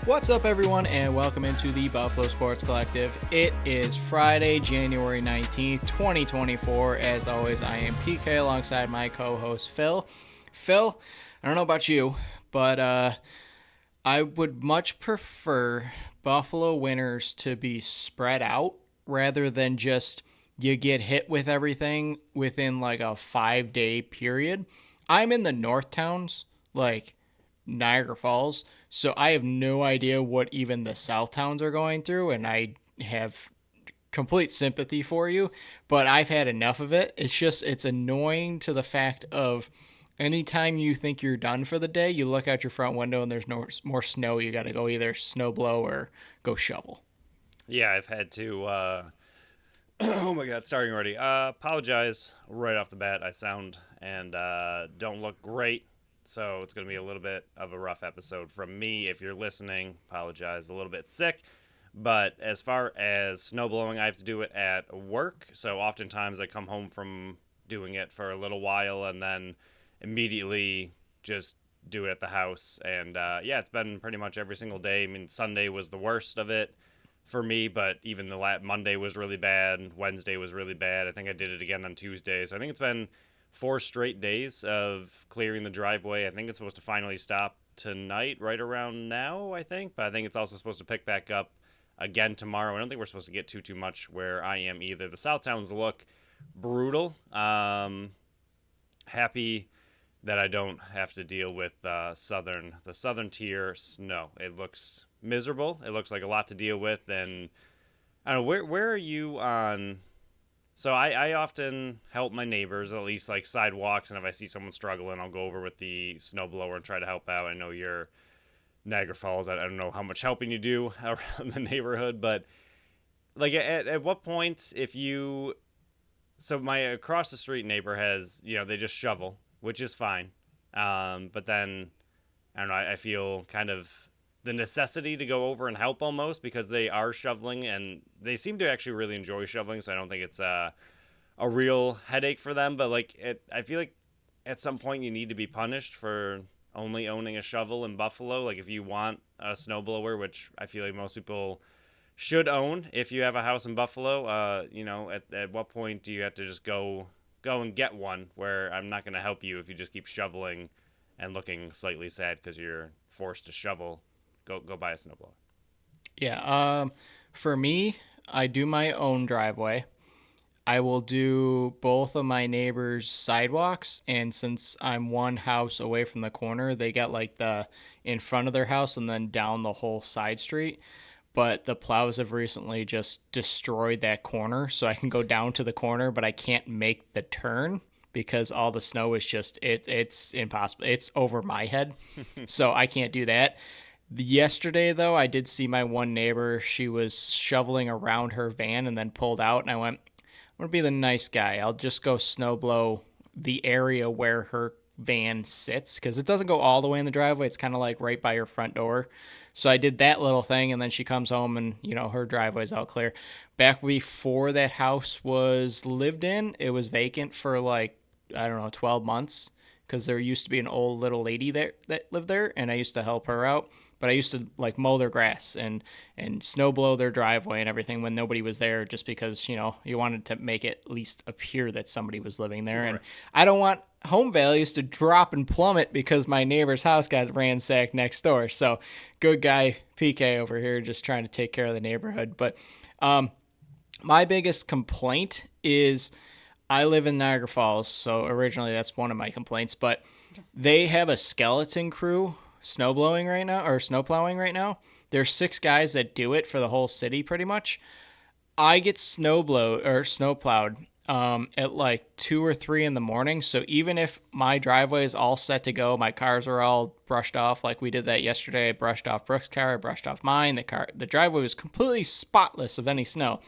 What's up, everyone, and welcome into the Buffalo Sports Collective. It is Friday, January 19th, 2024. As always, I am PK alongside my co-host, Phil. Phil, I don't know about you, but I would much prefer Buffalo winners to be spread out rather than just you get hit with everything within like a 5-day period. I'm in the North Towns, like Niagara Falls. So I have no idea what even the South Towns are going through, and I have complete sympathy for you, but I've had enough of it. It's annoying to the fact of anytime you think you're done for the day, you look out your front window and there's no more snow. You got to go either snow blow or go shovel. Yeah, I've had to. Oh my God, starting already. Apologize right off the bat. I sound and don't look great, so it's going to be a little bit of a rough episode from me. If you're listening, apologize. A little bit sick, but as far as snow blowing, I have to do it at work. So oftentimes I come home from doing it for a little while and then immediately just do it at the house. And yeah, it's been pretty much every single day. I mean, Sunday was the worst of it for me, but even the Monday was really bad. Wednesday was really bad. I think I did it again on Tuesday. So I think it's been 4 straight days of clearing the driveway. I think it's supposed to finally stop tonight, right around now, I think. But I think it's also supposed to pick back up again tomorrow. I don't think we're supposed to get too much where I am either. The South Towns look brutal. Happy that I don't have to deal with the southern tier snow. It looks miserable. It looks like a lot to deal with. And I don't know, where are you on? So I often help my neighbors, at least like sidewalks, and if I see someone struggling, I'll go over with the snowblower and try to help out. I know you're Niagara Falls. I don't know how much helping you do around the neighborhood, but like at what point if you, so my across the street neighbor has, they just shovel, which is fine. But then I don't know, I feel kind of the necessity to go over and help almost because they are shoveling and they seem to actually really enjoy shoveling. So I don't think it's a real headache for them, but I feel like at some point you need to be punished for only owning a shovel in Buffalo. Like if you want a snowblower, which I feel like most people should own if you have a house in Buffalo, at what point do you have to just go and get one where I'm not going to help you if you just keep shoveling and looking slightly sad because you're forced to shovel. Go buy a snowblower. Yeah, for me, I do my own driveway. I will do both of my neighbors' sidewalks, and since I'm one house away from the corner, they got like the in front of their house and then down the whole side street. But the plows have recently just destroyed that corner, so I can go down to the corner, but I can't make the turn because all the snow is just it's impossible. It's over my head, so I can't do that. Yesterday, though, I did see my one neighbor. She was shoveling around her van and then pulled out, and I went, I'm going to be the nice guy. I'll just go snow blow the area where her van sits because it doesn't go all the way in the driveway. It's kind of like right by her front door. So I did that little thing, and then she comes home and, her driveway's out clear. Back before that house was lived in, it was vacant for like, I don't know, 12 months because there used to be an old little lady there that lived there, and I used to help her out. But I used to like mow their grass and snow blow their driveway and everything when nobody was there, just because you wanted to make it at least appear that somebody was living there. Right. And I don't want home values to drop and plummet because my neighbor's house got ransacked next door. So good guy PK over here just trying to take care of the neighborhood. But my biggest complaint is I live in Niagara Falls, so originally that's one of my complaints, but they have a skeleton crew snow plowing right now. There's 6 guys that do it for the whole city pretty much. I get snow plowed at like 2 or 3 in the morning. So even if my driveway is all set to go, my cars are all brushed off like we did that yesterday. I brushed off Brooks' car, I brushed off mine. The driveway was completely spotless of any snow.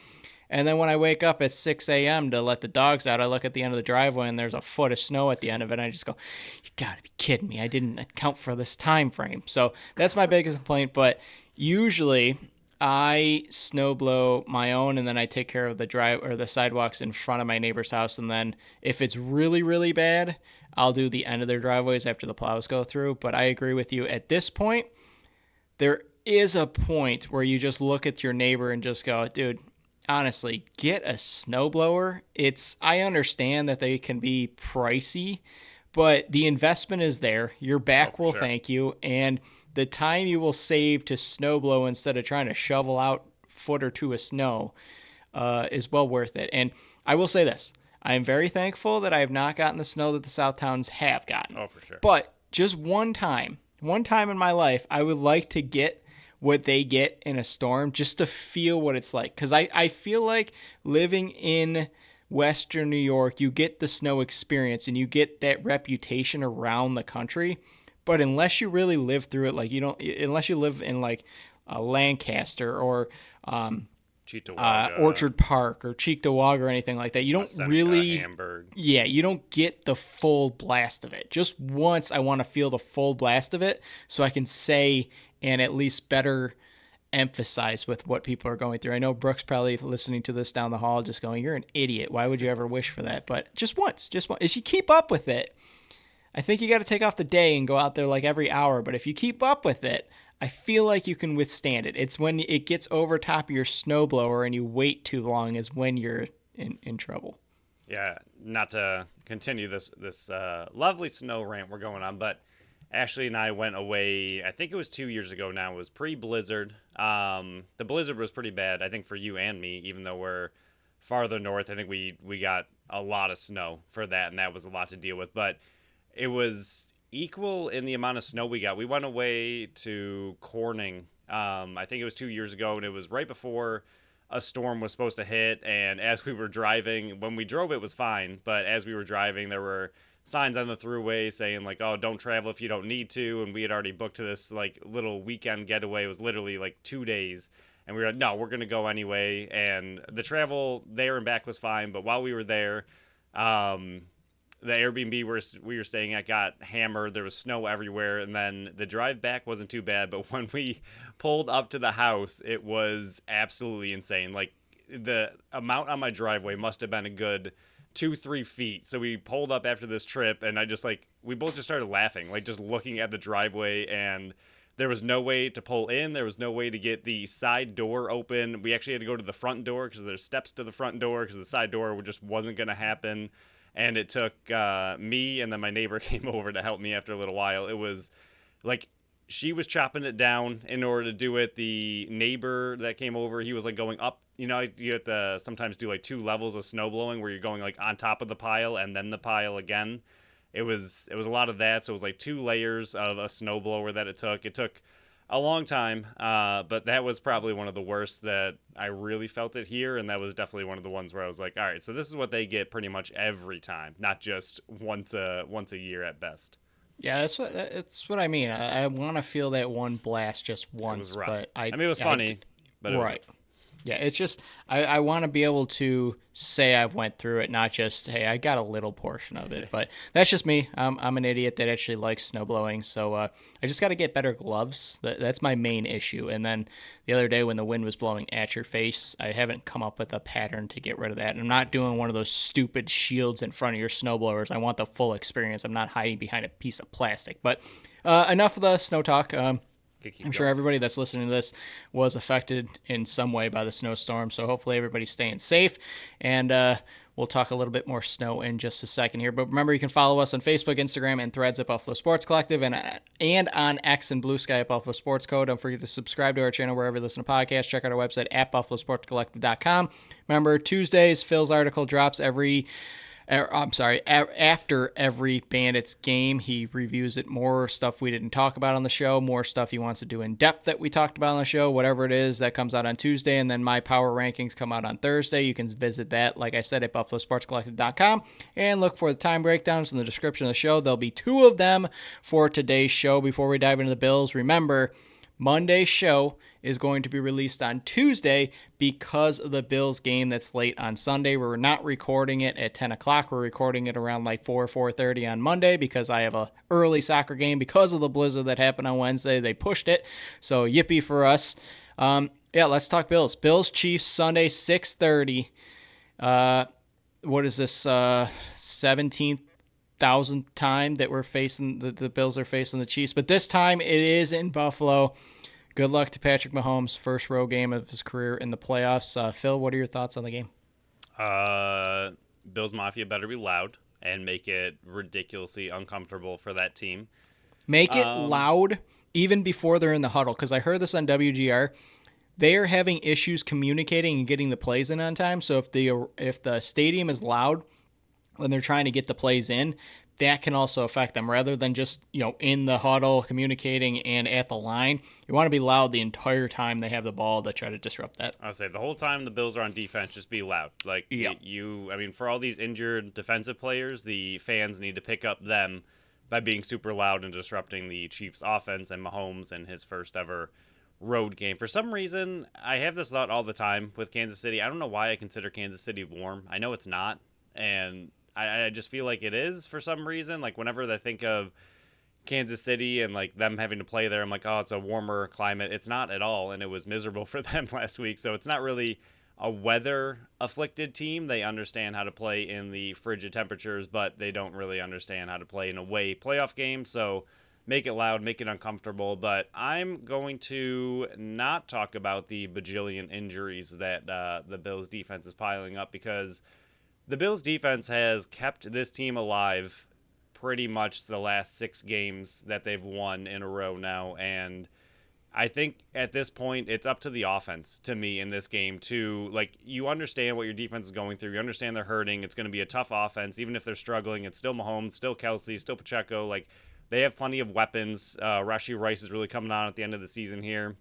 And then when I wake up at 6 a.m. to let the dogs out, I look at the end of the driveway and there's a foot of snow at the end of it. And I just go, you gotta be kidding me. I didn't account for this time frame. So that's my biggest complaint. But usually I snow blow my own, and then I take care of the sidewalks in front of my neighbor's house. And then if it's really, really bad, I'll do the end of their driveways after the plows go through. But I agree with you. At this point, there is a point where you just look at your neighbor and just go, dude, honestly, get a snowblower. I understand that they can be pricey, but the investment is there. Your back will sure. thank you, and the time you will save to snowblow instead of trying to shovel out foot or two of snow is well worth it. And I will say this. I am very thankful that I have not gotten the snow that the South Towns have gotten. Oh, for sure. But just one time in my life, I would like to get what they get in a storm just to feel what it's like. Because I feel like living in Western New York, you get the snow experience and you get that reputation around the country. But unless you really live through it, like unless you live in like Lancaster or Orchard Park or Cheektowaga or anything like that, you don't really, Hamburg. Yeah, you don't get the full blast of it. Just once I want to feel the full blast of it so I can say and at least better emphasize with what people are going through. I know Brooke's probably listening to this down the hall just going, you're an idiot. Why would you ever wish for that? But just once. If you keep up with it, I think you got to take off the day and go out there like every hour. But if you keep up with it, I feel like you can withstand it. It's when it gets over top of your snowblower and you wait too long is when you're in trouble. Yeah, not to continue this lovely snow rant we're going on, but Ashley and I went away, I think it was 2 years ago now. It was pre-blizzard. The blizzard was pretty bad, I think, for you and me, even though we're farther north. I think we got a lot of snow for that, and that was a lot to deal with. But it was equal in the amount of snow we got. We went away to Corning, I think it was 2 years ago, and it was right before a storm was supposed to hit. And as we were driving, when we drove, it was fine. But as we were driving, there were signs on the thruway saying like, oh, don't travel if you don't need to. And we had already booked this like little weekend getaway. It was literally like 2 days. And we were like, no, we're going to go anyway. And the travel there and back was fine. But while we were there, the Airbnb we were staying at got hammered. There was snow everywhere. And then the drive back wasn't too bad. But when we pulled up to the house, it was absolutely insane. Like the amount on my driveway must have been a good 2-3 feet. So we pulled up after this trip, and we both just started laughing, like just looking at the driveway, and there was no way to pull in. There was no way to get the side door open. We actually had to go to the front door because there's steps to the front door because the side door just wasn't going to happen. And it took me, and then my neighbor came over to help me after a little while. It was like she was chopping it down in order to do it. The neighbor that came over, he was like going up. You know, you have to sometimes do like 2 levels of snow blowing where you're going like on top of the pile and then the pile again. It was a lot of that. So it was like 2 layers of a snow blower that it took. It took a long time, but that was probably one of the worst that I really felt it here. And that was definitely one of the ones where I was like, all right, so this is what they get pretty much every time, not just once a year at best. Yeah, that's what I mean. I want to feel that one blast just once. It was rough. But I mean, it was funny, but it was right. Yeah, it's just I want to be able to say I've went through it, not just, hey, I got a little portion of it. But that's just me. I'm an idiot that actually likes snowblowing, so I just got to get better gloves. That's my main issue. And then the other day when the wind was blowing at your face, I haven't come up with a pattern to get rid of that. And I'm not doing one of those stupid shields in front of your snowblowers. I want the full experience. I'm not hiding behind a piece of plastic. But enough of the snow talk. I'm sure everybody that's listening to this was affected in some way by the snowstorm, so hopefully everybody's staying safe, and we'll talk a little bit more snow in just a second here. But remember, you can follow us on Facebook, Instagram, and Threads at Buffalo Sports Collective, and on X and Blue Sky at Buffalo Sports Co. Don't forget to subscribe to our channel wherever you listen to podcasts. Check out our website at buffalosportscollective.com. Remember, Tuesdays, Phil's article drops after every Bandits game. He reviews it, more stuff we didn't talk about on the show, more stuff he wants to do in depth that we talked about on the show, whatever it is. That comes out on Tuesday, and then my power rankings come out on Thursday. You can visit that, like I said, at buffalosportscollective.com, and look for the time breakdowns in the description of the show. There'll be 2 of them for today's show. Before we dive into the Bills, remember, Monday's show is going to be released on Tuesday because of the Bills game that's late on Sunday. We're not recording it at 10 o'clock. We're recording it around like 4:30 on Monday because I have a early soccer game because of the blizzard that happened on Wednesday. They pushed it, so yippee for us. Let's talk Bills. Bills Chiefs Sunday 6:30. What is this? 17,000th time that we're facing the Bills are facing the Chiefs, but this time it is in Buffalo. Good luck to Patrick Mahomes' first road game of his career in the playoffs. Phil, what are your thoughts on the game? Uh, Bills Mafia better be loud and make it ridiculously uncomfortable for that team. Make it Um, loud even before they're in the huddle, because I heard this on WGR. They are having issues communicating and getting the plays in on time. So if the stadium is loud when they're trying to get the plays in, that can also affect them. Rather than just in the huddle communicating and at the line, you want to be loud the entire time they have the ball to try to disrupt that. I'll say the whole time the Bills are on defense, just be loud. Like Yeah. I mean, for all these injured defensive players, the fans need to pick up them by being super loud and disrupting the Chiefs' offense and Mahomes in his first ever road game. For some reason, I have this thought all the time with Kansas City. I don't know why I consider Kansas City warm. I know it's not, and I just feel like it is for some reason. Like whenever I think of Kansas City and like them having to play there, I'm like, oh, it's a warmer climate. It's not at all, and it was miserable for them last week. So it's not really a weather afflicted team. They understand how to play in the frigid temperatures, but they don't really understand how to play in a away playoff game. So make it loud, make it uncomfortable. But I'm going to not talk about the bajillion injuries that the Bills defense is piling up, because the Bills defense has kept this team alive pretty much the last 6 games that they've won in a row now. And I think at this point, it's up to the offense to me in this game to, like, you understand what your defense is going through. You understand they're hurting. It's going to be a tough offense. Even if they're struggling, it's still Mahomes, still Kelsey, still Pacheco. Like, they have plenty of weapons. Rashee Rice is really coming on at the end of the season here.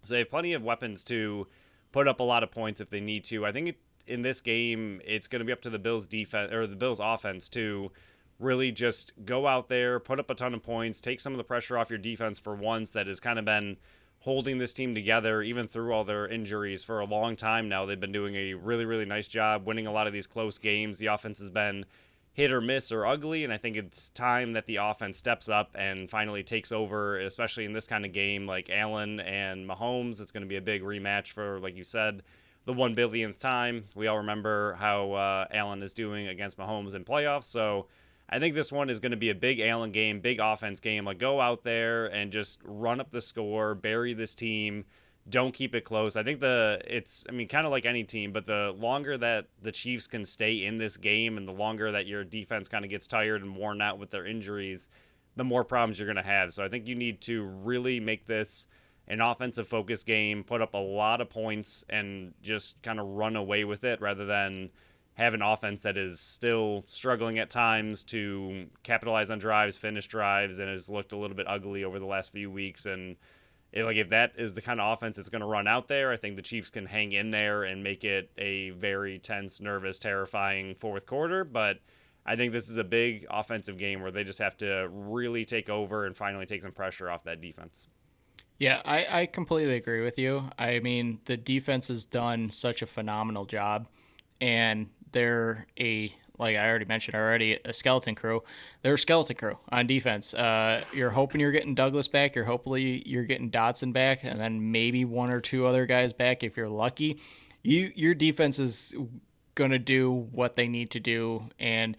So they have plenty of weapons to put up a lot of points if they need to. I think in this game, it's going to be up to the Bills defense or the Bills offense to really just go out there, put up a ton of points, take some of the pressure off your defense for once that has kind of been holding this team together even through all their injuries for a long time now. They've been doing a really, really nice job winning a lot of these close games. The offense has been hit or miss or ugly, and I think it's time that the offense steps up and finally takes over, especially in this kind of game like Allen and Mahomes. It's going to be a big rematch for, like you said, the 1 billionth time. We all remember how Allen is doing against Mahomes in playoffs, so I think this one is going to be a big Allen game, big offense game. Like, go out there and just run up the score, bury this team. Don't keep it close. I think kind of like any team, but the longer that the Chiefs can stay in this game and the longer that your defense kind of gets tired and worn out with their injuries, the more problems you're going to have. So I think you need to really make this an offensive focus game, put up a lot of points, and just kind of run away with it rather than have an offense that is still struggling at times to capitalize on drives, finish drives, and has looked a little bit ugly over the last few weeks. And if that is the kind of offense that's going to run out there, I think the Chiefs can hang in there and make it a very tense, nervous, terrifying fourth quarter. But I think this is a big offensive game where they just have to really take over and finally take some pressure off that defense. Yeah, I completely agree with you. I mean, the defense has done such a phenomenal job, and they're like I already mentioned a skeleton crew. They're a skeleton crew on defense. You're hoping you're getting Douglas back. Hopefully you're getting Dotson back, and then maybe 1 or 2 other guys back if you're lucky. Your defense is going to do what they need to do, and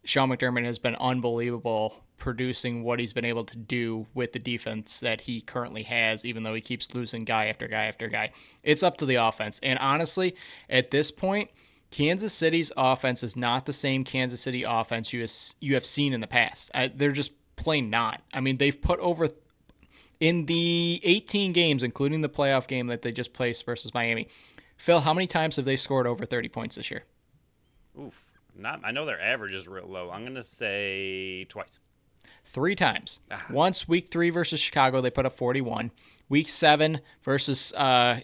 Sean McDermott has been unbelievable producing what he's been able to do with the defense that he currently has, even though he keeps losing guy after guy after guy. It's up to the offense. And honestly, at this point, Kansas City's offense is not the same Kansas City offense you have seen in the past. They're just plain not. I mean, they've put over, in the 18 games, including the playoff game that they just placed versus Miami. Phil, how many times have they scored over 30 points this year? Oof. I know their average is real low. I'm going to say twice. 3 times. Once week 3 versus Chicago, they put up 41. Week 7 versus the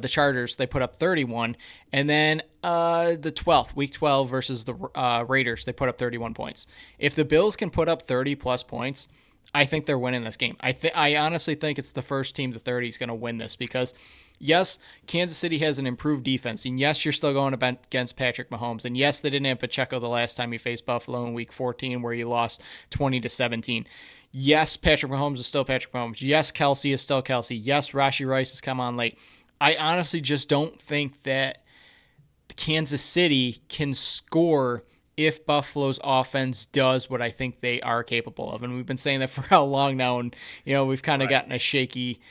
Chargers, they put up 31. And then week 12 versus the Raiders, they put up 31 points. If the Bills can put up 30-plus points, I think they're winning this game. I honestly think it's the first team to 30 is going to win this because, yes, Kansas City has an improved defense, and yes, you're still going against Patrick Mahomes, and yes, they didn't have Pacheco the last time you faced Buffalo in Week 14 where you lost 20-17. Yes, Patrick Mahomes is still Patrick Mahomes. Yes, Kelsey is still Kelsey. Yes, Rashee Rice has come on late. I honestly just don't think that Kansas City can score if Buffalo's offense does what I think they are capable of. And we've been saying that for how long now, and we've kind of gotten a shaky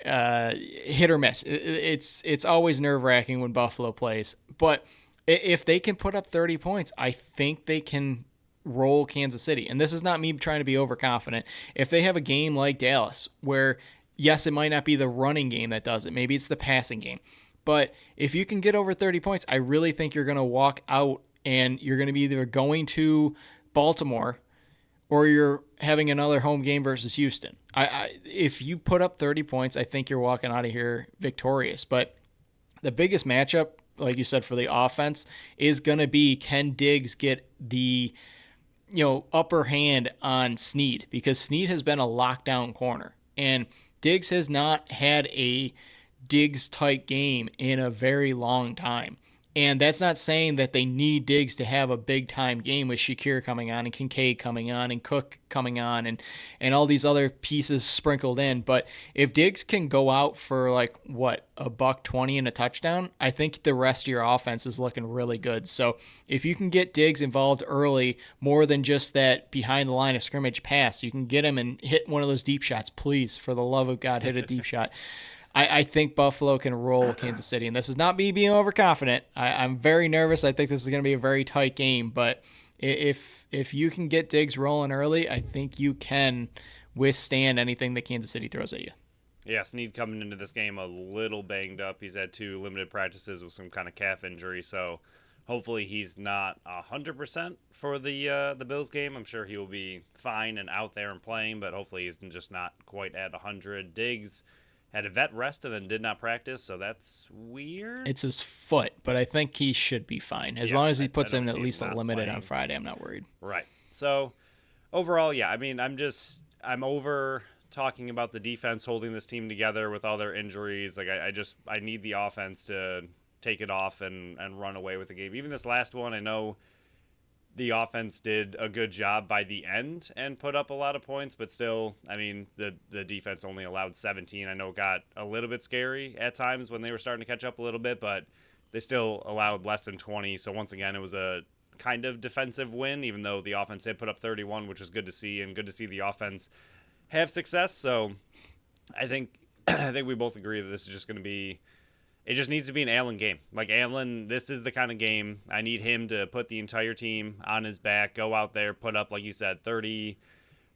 hit or miss. It's always nerve wracking when Buffalo plays, but if they can put up 30 points, I think they can roll Kansas City. And this is not me trying to be overconfident. If they have a game like Dallas, where yes, it might not be the running game that does it, maybe it's the passing game, but if you can get over 30 points, I really think you're going to walk out and you're going to be either going to Baltimore or you're having another home game versus Houston. If you put up 30 points, I think you're walking out of here victorious. But the biggest matchup, like you said, for the offense is going to be, can Diggs get the upper hand on Snead, because Snead has been a lockdown corner and Diggs has not had a Diggs type game in a very long time. And that's not saying that they need Diggs to have a big time game with Shakir coming on and Kincaid coming on and Cook coming on and all these other pieces sprinkled in. But if Diggs can go out for $120 and a touchdown, I think the rest of your offense is looking really good. So if you can get Diggs involved early, more than just that behind the line of scrimmage pass, you can get him and hit one of those deep shots. Please, for the love of God, hit a deep shot. I think Buffalo can roll Kansas City, and this is not me being overconfident. I'm very nervous. I think this is going to be a very tight game, but if you can get Diggs rolling early, I think you can withstand anything that Kansas City throws at you. Yeah, Snead coming into this game a little banged up. He's had 2 limited practices with some kind of calf injury, so hopefully he's not 100% for the Bills game. I'm sure he will be fine and out there and playing, but hopefully he's just not quite at 100. Diggs had a vet rest and then did not practice, so that's weird. It's his foot, but I think he should be fine. As long as he puts in at least a limited on Friday, I'm not worried. Right. So, overall, yeah, I mean, I'm over talking about the defense holding this team together with all their injuries. Like, I need the offense to take it off and run away with the game. Even this last one, I know the offense did a good job by the end and put up a lot of points, but still, I mean, the defense only allowed 17. I know it got a little bit scary at times when they were starting to catch up a little bit, but they still allowed less than 20. So once again, it was a kind of defensive win, even though the offense did put up 31, which is good to see, and good to see the offense have success. So I think we both agree that this is just going to be, it just needs to be an Allen game. Like, Allen, this is the kind of game I need him to put the entire team on his back, go out there, put up, like you said, 30,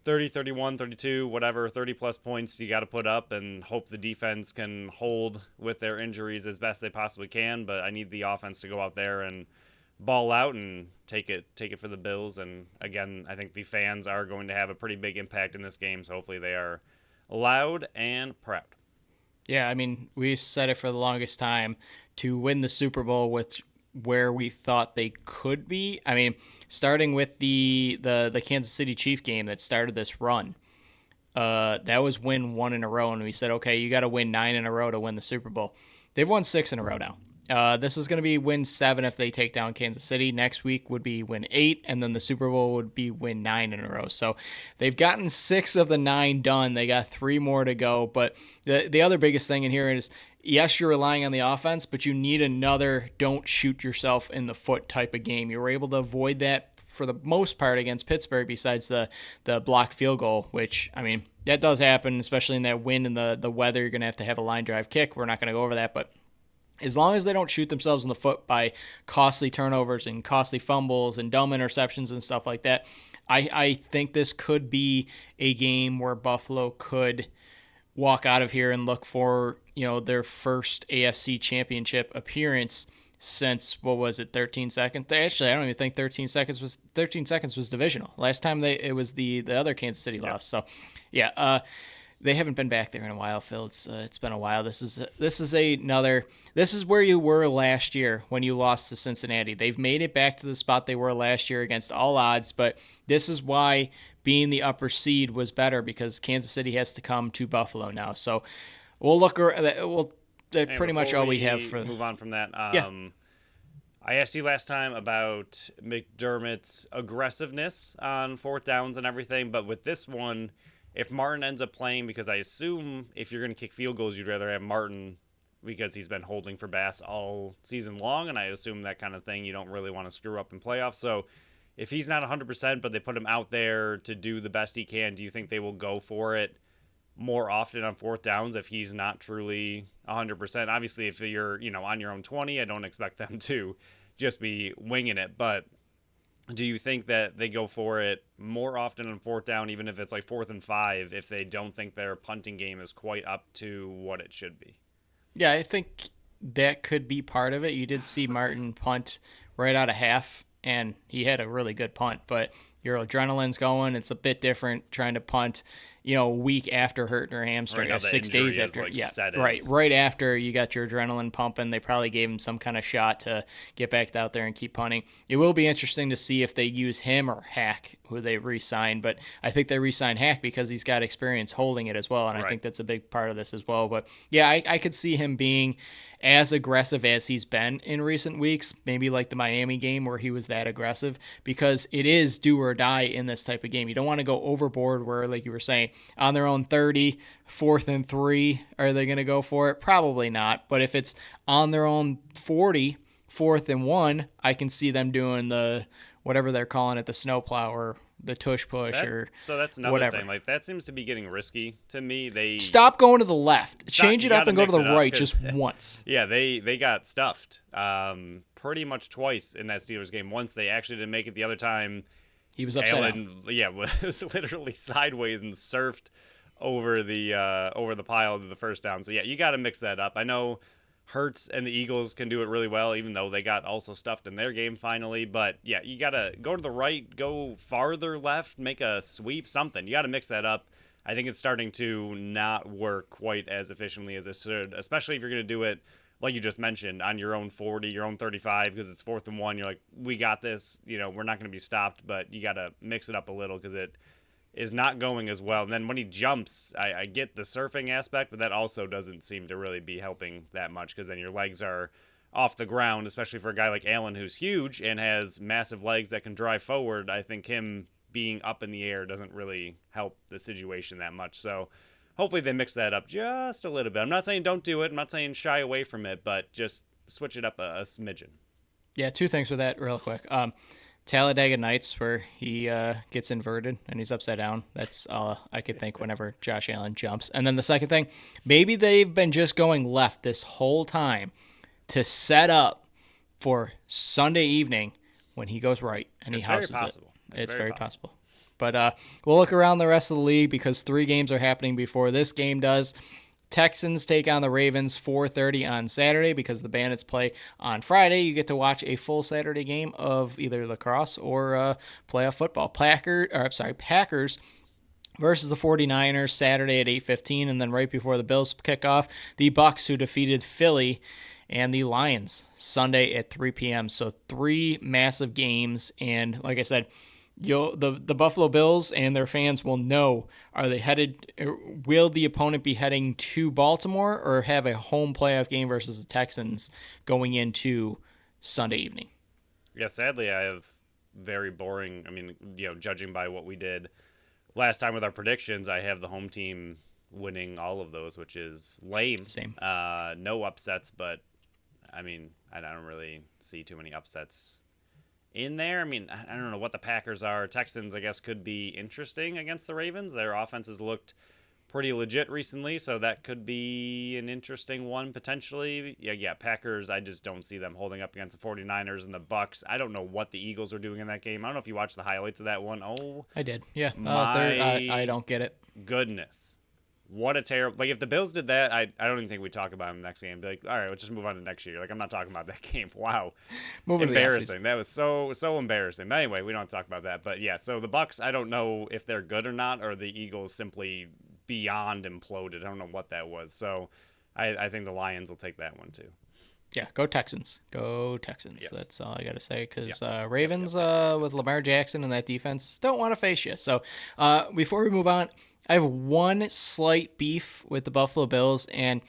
31, 32, whatever, 30-plus points you got to put up, and hope the defense can hold with their injuries as best they possibly can. But I need the offense to go out there and ball out and take it for the Bills. And, again, I think the fans are going to have a pretty big impact in this game, so hopefully they are loud and proud. Yeah, I mean, we said it for the longest time, to win the Super Bowl with where we thought they could be. I mean, starting with the Kansas City Chief game that started this run, that was win 1 in a row, and we said, okay, you got to win 9 in a row to win the Super Bowl. They've won 6 in a row now. This is going to be win 7 if they take down Kansas City. Next week would be win 8, and then the Super Bowl would be win 9 in a row. So they've gotten 6 of the 9 done. They got 3 more to go. But the other biggest thing in here is, yes, you're relying on the offense, but you need another don't shoot yourself in the foot type of game. You were able to avoid that for the most part against Pittsburgh, besides the blocked field goal, which, I mean, that does happen, especially in that wind and the weather. You're going to have a line drive kick. We're not going to go over that, but as long as they don't shoot themselves in the foot by costly turnovers and costly fumbles and dumb interceptions and stuff like that, I think this could be a game where Buffalo could walk out of here and look for, their first AFC championship appearance since, 13 seconds? Actually, I don't even think 13 seconds was divisional. Last time it was the other Kansas City loss. So, yeah, they haven't been back there in a while, Phil. It's been a while. This is where you were last year when you lost to Cincinnati. They've made it back to the spot they were last year against all odds, but this is why being the upper seed was better, because Kansas City has to come to Buffalo now. So we'll look. That's pretty much all we have for. Move on from that. Yeah. I asked you last time about McDermott's aggressiveness on 4th downs and everything, but with this one, if Martin ends up playing, because I assume if you're going to kick field goals, you'd rather have Martin, because he's been holding for Bass all season long, and I assume that kind of thing you don't really want to screw up in playoffs. So if he's not 100%, but they put him out there to do the best he can, do you think they will go for it more often on fourth downs if he's not truly 100%. Obviously, if you're, on your own 20, I don't expect them to just be winging it. But do you think that they go for it more often on fourth down, even if it's like 4th and 5, if they don't think their punting game is quite up to what it should be? Yeah, I think that could be part of it. You did see Martin punt right out of half, and he had a really good punt, but your adrenaline's going. It's a bit different trying to punt, a week after hurting your hamstring, Right now, 6 days after. like Yeah, set in. right after you got your adrenaline pumping. They probably gave him some kind of shot to get back out there and keep punting. It will be interesting to see if they use him or Hack, who they re-sign, but I think they re-sign Hack because he's got experience holding it as well, and I think that's a big part of this as well. But yeah, I could see him being as aggressive as he's been in recent weeks, maybe like the Miami game where he was that aggressive, because it is do or die in this type of game. You don't want to go overboard where, like you were saying, on their own 30, 4th and 3, are they going to go for it? Probably not. But if it's on their own 40, 4th and 1, I can see them doing the, whatever they're calling it, the snowplow or the tush push so that's another whatever thing. Like, that seems to be getting risky to me. They stop going to the left, change it up, and go to the mix it up, right just once. Yeah, they got stuffed pretty much twice in that Steelers game. Once they actually didn't make it. The other time, he was upside down. Yeah, was literally sideways and surfed over the pile to the first down. So yeah, you got to mix that up. I know Hurts and the Eagles can do it really well, even though they got also stuffed in their game finally. But yeah, you got to go to the right, go farther left, make a sweep, something. You got to mix that up. I think it's starting to not work quite as efficiently as it should, especially if you're going to do it, like you just mentioned, on your own 40, your own 35, because it's 4th and 1. You're like, we got this. We're not going to be stopped, but you got to mix it up a little because it is not going as well. And then when he jumps, I get the surfing aspect, but that also doesn't seem to really be helping that much because then your legs are off the ground, especially for a guy like Allen who's huge and has massive legs that can drive forward. I think him being up in the air doesn't really help the situation that much. So hopefully they mix that up just a little bit. I'm not saying don't do it. I'm not saying shy away from it, but just switch it up a smidgen. Yeah, 2 things with that real quick. Talladega Nights, where he gets inverted and he's upside down. That's all I could think whenever Josh Allen jumps. And then the second thing, maybe they've been just going left this whole time to set up for Sunday evening when he goes right and he houses it. It's very possible. But we'll look around the rest of the league because 3 games are happening before this game does. Texans take on the Ravens 4:30 on Saturday because the Bandits play on Friday. You get to watch a full Saturday game of either lacrosse or playoff football. Packers versus the 49ers Saturday at 8:15, and then right before the Bills kick off, the Bucs, who defeated Philly, and the Lions Sunday at 3 p.m. So 3 massive games, and like I said, the Buffalo Bills and their fans will know, will the opponent be heading to Baltimore or have a home playoff game versus the Texans going into Sunday evening? Yeah, sadly, I have very boring. Judging by what we did last time with our predictions, I have the home team winning all of those, which is lame. Same. No upsets, but I don't really see too many upsets in there. I don't know what the Packers are. Texans, I guess, could be interesting against the Ravens. Their offense has looked pretty legit recently, so that could be an interesting one potentially. Yeah, Packers, I just don't see them holding up against the 49ers and the Bucs. I don't know what the Eagles are doing in that game. I don't know if you watched the highlights of that one. Oh, I did. Yeah. I don't get it. Goodness. What a terrible... Like, if the Bills did that, I don't even think we'd talk about them next game. Be like, all right, let's just move on to next year. Like, I'm not talking about that game. Wow. Embarrassing. That was so embarrassing. But anyway, we don't have to talk about that. But, yeah, so the Bucs, I don't know if they're good or not, or the Eagles simply beyond imploded. I don't know what that was. So I think the Lions will take that one, too. Yeah, go Texans. Go Texans. Yes. That's all I got to say because Ravens with Lamar Jackson and that defense don't want to face you. So before we move on, I have one slight beef with the Buffalo Bills, and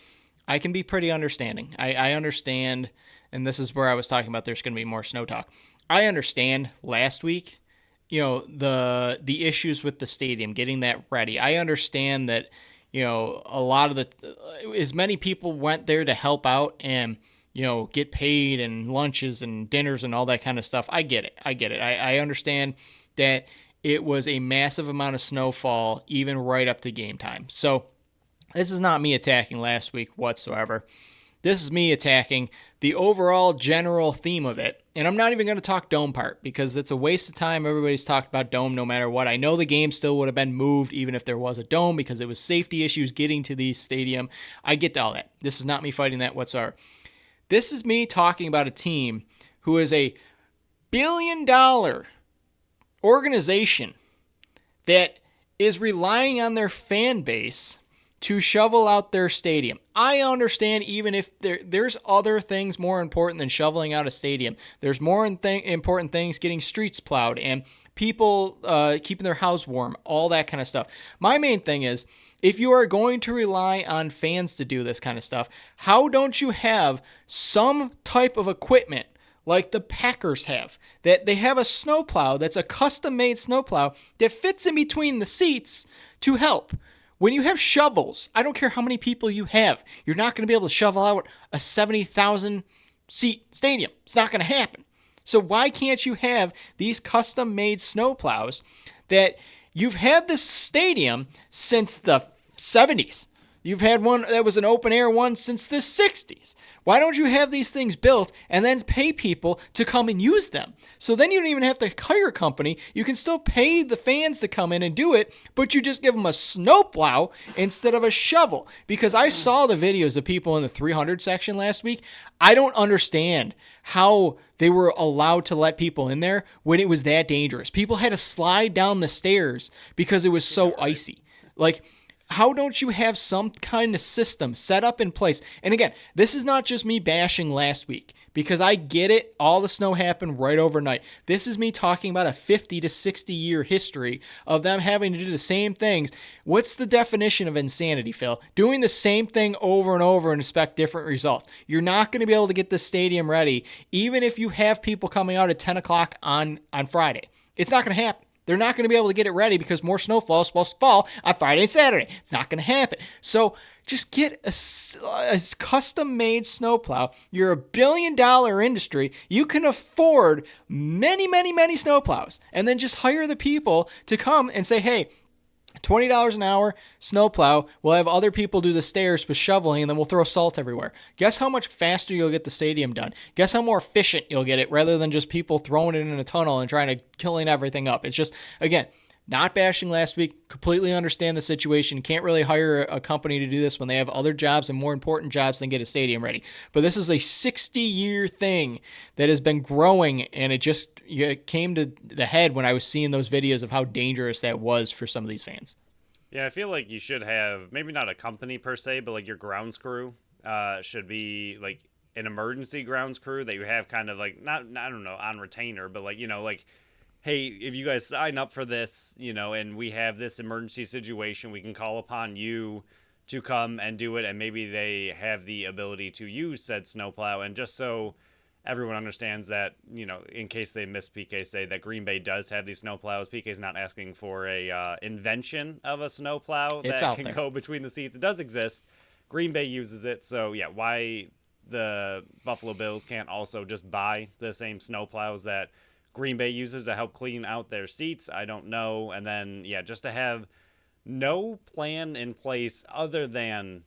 I can be pretty understanding. I understand, and this is where I was talking about there's going to be more snow talk. I understand last week, the issues with the stadium, getting that ready. I understand that, a lot of as many people went there to help out and, get paid and lunches and dinners and all that kind of stuff. I get it. I understand that it was a massive amount of snowfall even right up to game time. So This is not me attacking last week whatsoever. This is me attacking the overall general theme of it. And I'm not even going to talk dome part because it's a waste of time. Everybody's talked about dome no matter what. I know the game still would have been moved even if there was a dome because it was safety issues getting to the stadium. I get all that. This is not me fighting that whatsoever. This is me talking about a team who is a $1 billion organization that is relying on their fan base to shovel out their stadium. I understand even if there's other things more important than shoveling out a stadium. There's more important things getting streets plowed and people keeping their house warm, all that kind of stuff. My main thing is, if you are going to rely on fans to do this kind of stuff, how don't you have some type of equipment like the Packers have? That they have a snowplow that's a custom-made snowplow that fits in between the seats to help. When you have shovels, I don't care how many people you have, you're not going to be able to shovel out a 70,000 seat stadium. It's not going to happen. So why can't you have these custom-made snowplows that you've had this stadium since the 70s? You've had one that was an open air one since the 60s. Why don't you have these things built and then pay people to come and use them? So then you don't even have to hire a company. You can still pay the fans to come in and do it, but you just give them a snowplow instead of a shovel. Because I saw the videos of people in the 300 section last week. I don't understand how they were allowed to let people in there when it was that dangerous. People had to slide down the stairs because it was so icy. Like, how don't you have some kind of system set up in place? And again, this is not just me bashing last week because I get it. All the snow happened right overnight. This is me talking about a 50 to 60 year history of them having to do the same things. What's the definition of insanity, Phil? Doing the same thing over and over and expect different results. You're not going to be able to get the stadium ready, even if you have people coming out at 10 o'clock on Friday. It's not going to happen. They're not going to be able to get it ready because more snowfall is supposed to fall on Friday and Saturday. It's not going to happen. So just get a custom-made snowplow. You're a $1 billion industry. You can afford many, many, many snowplows. And then just hire the people to come and say, hey, $20 an hour, snowplow. We'll have other people do the stairs for shoveling, and then we'll throw salt everywhere. Guess how much faster you'll get the stadium done? Guess how more efficient you'll get it rather than just people throwing it in a tunnel and trying to killing everything up. It's just, again, not bashing last week. Completely understand the situation. Can't really hire a company to do this when they have other jobs and more important jobs than get a stadium ready. But this is a 60-year thing that has been growing, and it came to the head when I was seeing those videos of how dangerous that was for some of these fans. Yeah, I feel like you should have maybe not a company per se, but like your grounds crew should be like an emergency grounds crew that you have kind of like not I don't know on retainer, but like like, hey, if you guys sign up for this, and we have this emergency situation, we can call upon you to come and do it, and maybe they have the ability to use said snowplow. And just so everyone understands that, in case they missed PK say that Green Bay does have these snowplows, PK's not asking for a invention of a snowplow that can go between the seats. It does exist. Green Bay uses it, so yeah, why the Buffalo Bills can't also just buy the same snowplows that Green Bay uses to help clean out their seats, I don't know. And then, yeah, just to have no plan in place other than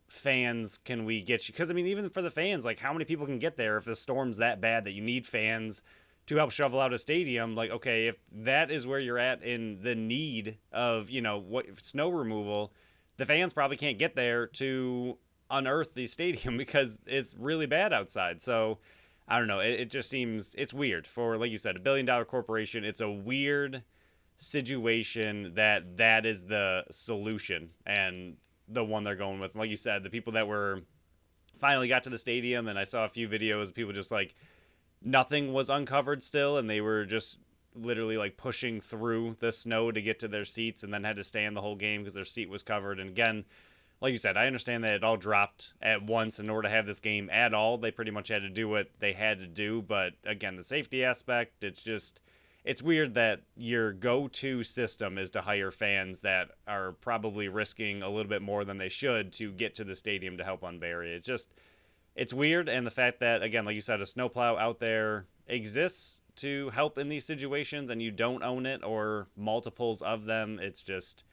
fans can we get you. Because, I mean, even for the fans, like, how many people can get there if the storm's that bad that you need fans to help shovel out a stadium? Like, okay, if that is where you're at in the need of, what snow removal, the fans probably can't get there to unearth the stadium because it's really bad outside. So I don't know. It just seems it's weird for, like you said, $1 billion corporation. It's a weird situation that is the solution and the one they're going with. Like you said, the people that were finally got to the stadium, and I saw a few videos of people just like nothing was uncovered still, and they were just literally like pushing through the snow to get to their seats, and then had to stand the whole game because their seat was covered. And again, like you said, I understand that it all dropped at once in order to have this game at all. They pretty much had to do what they had to do. But again, the safety aspect, it's weird that your go-to system is to hire fans that are probably risking a little bit more than they should to get to the stadium to help unbury it. It's weird. And the fact that, again, like you said, a snowplow out there exists to help in these situations and you don't own it or multiples of them, it's just,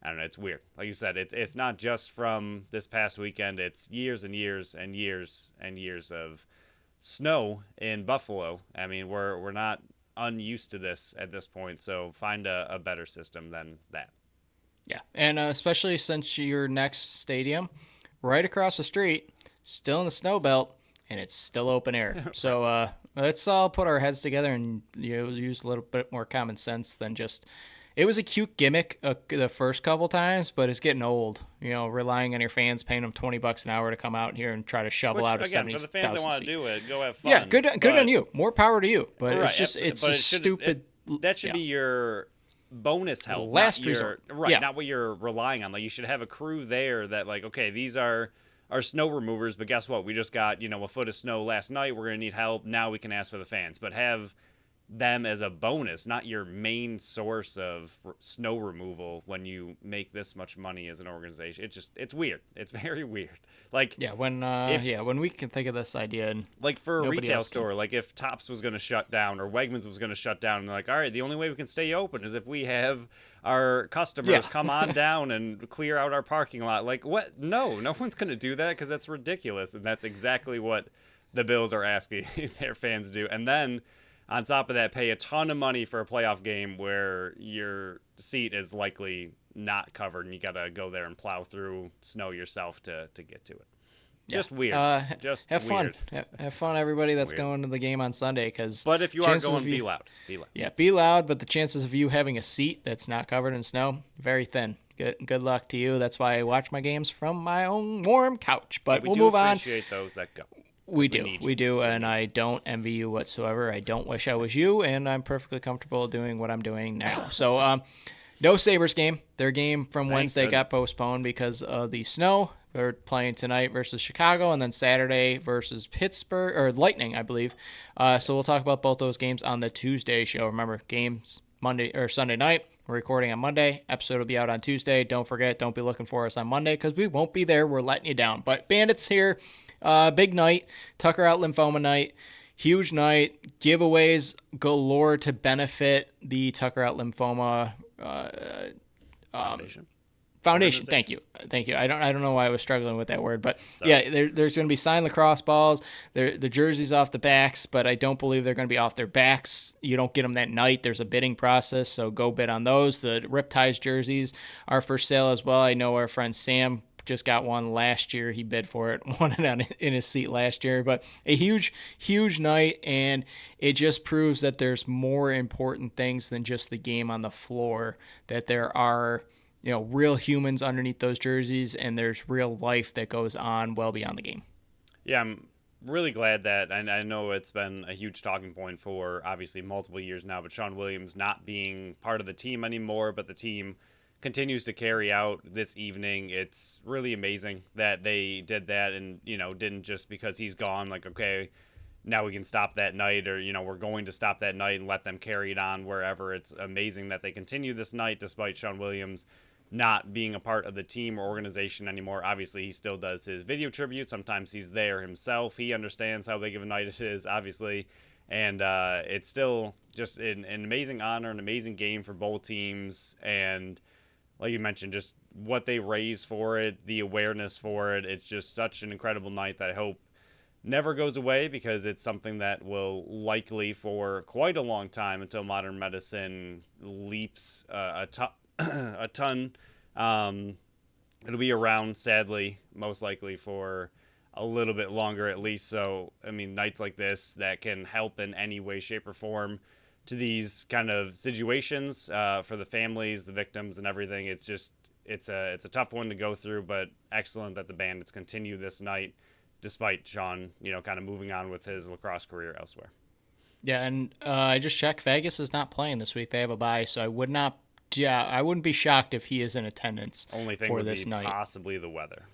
I don't know. It's weird. Like you said, it's not just from this past weekend. It's years and years and years and years of snow in Buffalo. I mean, we're not unused to this at this point. So find a better system than that. Yeah, and especially since your next stadium, right across the street, still in the snow belt, and it's still open air. So let's all put our heads together and use a little bit more common sense than just. It was a cute gimmick the first couple times, but it's getting old. Relying on your fans, paying them $20 an hour to come out here and try to shovel out a 70,000 for the fans that want to do it, go have fun. Yeah, good on you. More power to you. But right, it's just stupid. That should be your bonus help. Last resort. Right, not what you're relying on. Like, you should have a crew there that, like, okay, these are our snow removers, but guess what? We just got, a foot of snow last night. We're going to need help. Now we can ask for the fans. But have them as a bonus, not your main source of snow removal when you make this much money as an organization. It's weird. It's very weird. Like, when we can think of this idea, and like for a retail store, like if Tops was going to shut down or Wegmans was going to shut down, and they're like, all right, the only way we can stay open is if we have our customers come on down and clear out our parking lot. Like, what? No one's going to do that because that's ridiculous. And that's exactly what the Bills are asking their fans to do. And then on top of that, pay a ton of money for a playoff game where your seat is likely not covered and you got to go there and plow through snow yourself to get to it. Just weird. Just have weird. Fun. Have fun, everybody that's going to the game on Sunday. But if you are going, be loud. Be loud. Yeah, be loud, but the chances of you having a seat that's not covered in snow, very thin. Good luck to you. That's why I watch my games from my own warm couch. But we'll move on. We appreciate those that go. We do, and I don't envy you whatsoever. I don't wish I was you, and I'm perfectly comfortable doing what I'm doing now. So, no Sabres game. Their game from Wednesday got postponed because of the snow. They're playing tonight versus Chicago, and then Saturday versus Pittsburgh, or Lightning, I believe. So we'll talk about both those games on the Tuesday show. Remember, games Monday or Sunday night. We're recording on Monday. Episode will be out on Tuesday. Don't forget, don't be looking for us on Monday because we won't be there. We're letting you down. But Bandits here. Big night, Tucker Out Lymphoma Night, huge night, giveaways galore to benefit the Tucker Out Lymphoma Foundation. Thank you. I don't know why I was struggling with that word, but there's going to be signed lacrosse balls. The jerseys off the backs, but I don't believe they're going to be off their backs. You don't get them that night. There's a bidding process, so go bid on those. The Riptide jerseys are for sale as well. I know our friend Sam just got one last year. He bid for it, won it in his seat last year. But a huge night, and it just proves that there's more important things than just the game on the floor, that there are real humans underneath those jerseys, and there's real life that goes on well beyond the game. Yeah, I'm really glad that, and I know it's been a huge talking point for obviously multiple years now, but Sean Williams not being part of the team anymore, but the team continues to carry out this evening. It's really amazing that they did that and, didn't just because he's gone, like, okay, now we can stop that night or, we're going to stop that night and let them carry it on wherever. It's amazing that they continue this night despite Sean Williams not being a part of the team or organization anymore. Obviously, he still does his video tribute. Sometimes he's there himself. He understands how big of a night it is, obviously. And it's still just an amazing honor, an amazing game for both teams. And like you mentioned, just what they raise for it, the awareness for it. It's just such an incredible night that I hope never goes away because it's something that will likely for quite a long time until modern medicine leaps a ton. It'll be around, sadly, most likely for a little bit longer at least. So, I mean, nights like this that can help in any way, shape, or form to these kind of situations for the families, the victims, and everything. It's a tough one to go through, but excellent that the Bandits continue this night despite Sean, kind of moving on with his lacrosse career elsewhere. Yeah, and I just checked. Vegas is not playing this week. They have a bye, so I wouldn't be shocked if he is in attendance. Only thing for would this be night. Possibly the weather.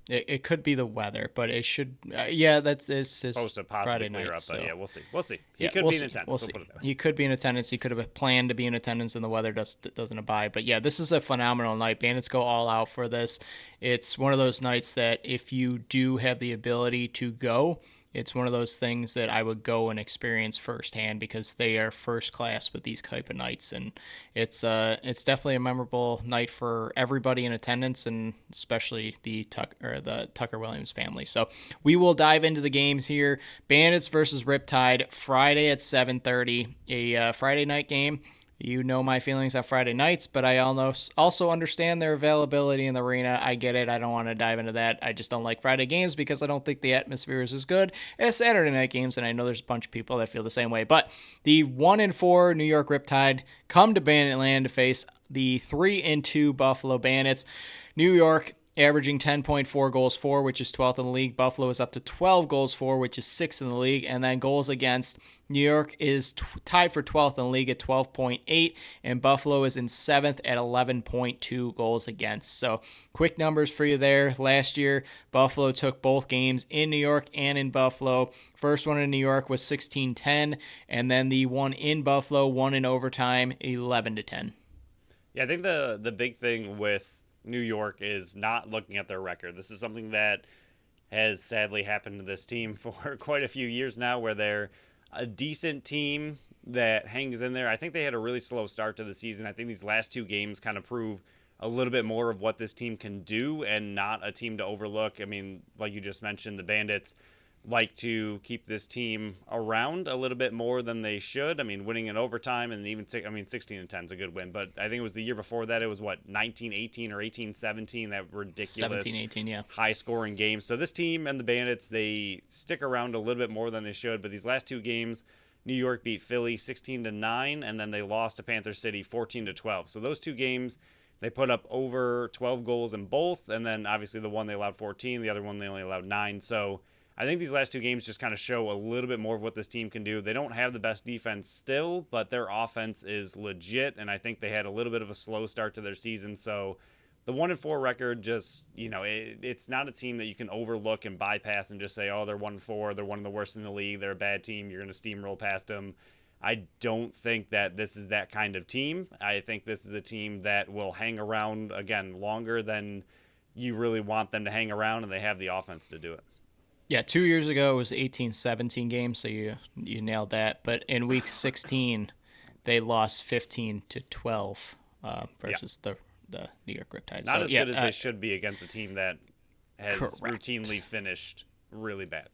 It could be the weather, but it should. That's supposed to possibly Friday clear night, up, but so. yeah, we'll see. He could be in attendance. We'll see. He could be in attendance. He could have planned to be in attendance, and the weather doesn't abide. But yeah, this is a phenomenal night. Bandits go all out for this. It's one of those nights that if you do have the ability to go, it's one of those things that I would go and experience firsthand because they are first class with these type of nights, and it's definitely a memorable night for everybody in attendance, and especially the Tucker Williams family. So we will dive into the games here. Bandits versus Riptide, Friday at 7:30, a Friday night game. You know my feelings on Friday nights, but I also understand their availability in the arena. I get it. I don't want to dive into that. I just don't like Friday games because I don't think the atmosphere is as good as Saturday night games, and I know there's a bunch of people that feel the same way. But the 1-4 New York Riptide come to Banditland to face the 3-2 Buffalo Bandits. New York averaging 10.4 goals for, which is 12th in the league. Buffalo is up to 12 goals for, which is 6th in the league. And then goals against, New York is tied for 12th in the league at 12.8, and Buffalo is in 7th at 11.2 goals against. So quick numbers for you there. Last year, Buffalo took both games in New York and in Buffalo. First one in New York was 16-10, and then the one in Buffalo, won in overtime, 11-10. Yeah, I think the big thing with New York is not looking at their record. This is something that has sadly happened to this team for quite a few years now, where they're a decent team that hangs in there. I think they had a really slow start to the season. I think these last two games kind of prove a little bit more of what this team can do and not a team to overlook. I mean, like you just mentioned, the Bandits like to keep this team around a little bit more than they should. I mean, winning in overtime, and even 16-10 is a good win, but I think it was the year before that, it was 19-18 or 18-17, that ridiculous 17-18, yeah, high scoring game. So this team and the Bandits, they stick around a little bit more than they should, but these last two games, New York beat Philly 16-9, and then they lost to Panther City 14-12. So those two games, they put up over 12 goals in both, and then obviously the one they allowed 14, the other one they only allowed 9. So I think these last two games just kind of show a little bit more of what this team can do. They don't have the best defense still, but their offense is legit, and I think they had a little bit of a slow start to their season. So the 1-4 record, just, it's not a team that you can overlook and bypass and just say, oh, they're 1-4, they're one of the worst in the league, they're a bad team, you're going to steamroll past them. I don't think that this is that kind of team. I think this is a team that will hang around, again, longer than you really want them to hang around, and they have the offense to do it. Yeah, 2 years ago it was 18-17 game, so you nailed that. But in week 16, they lost 15-12 versus the New York Riptide. Not as good as they should be against a team that has correct. routinely finished really bad.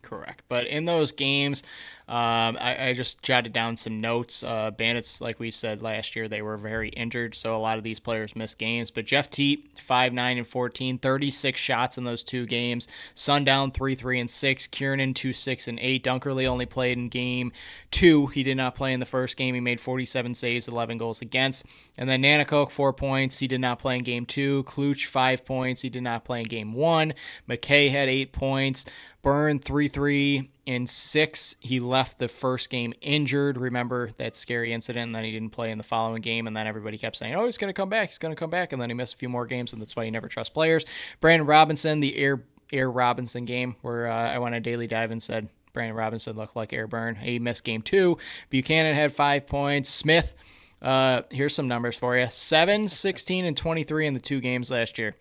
Correct. But in those games, I just jotted down some notes. Bandits, like we said last year, they were very injured, so a lot of these players missed games. But Jeff Teat, 5-9-14, 36 shots in those two games. Sundown, 3-3-6. Kiernan, 2-6-8. Dunkerley only played in game 2. He did not play in the first game. He made 47 saves, 11 goals against. And then Nanakoke, 4 points. He did not play in game 2. Kluch, 5 points. He did not play in game 1. McKay had 8 points. Byrne, 3-3-6. He left the first game injured. Remember that scary incident, and then he didn't play in the following game, and then everybody kept saying, oh, he's going to come back, and then he missed a few more games, and that's why you never trust players. Brandon Robinson, the Air Robinson game, where I went on Daily Dive and said Brandon Robinson looked like Air Byrne. He missed game 2. Buchanan had 5 points. Smith, here's some numbers for you. 7, 16, and 23 in the 2 games last year.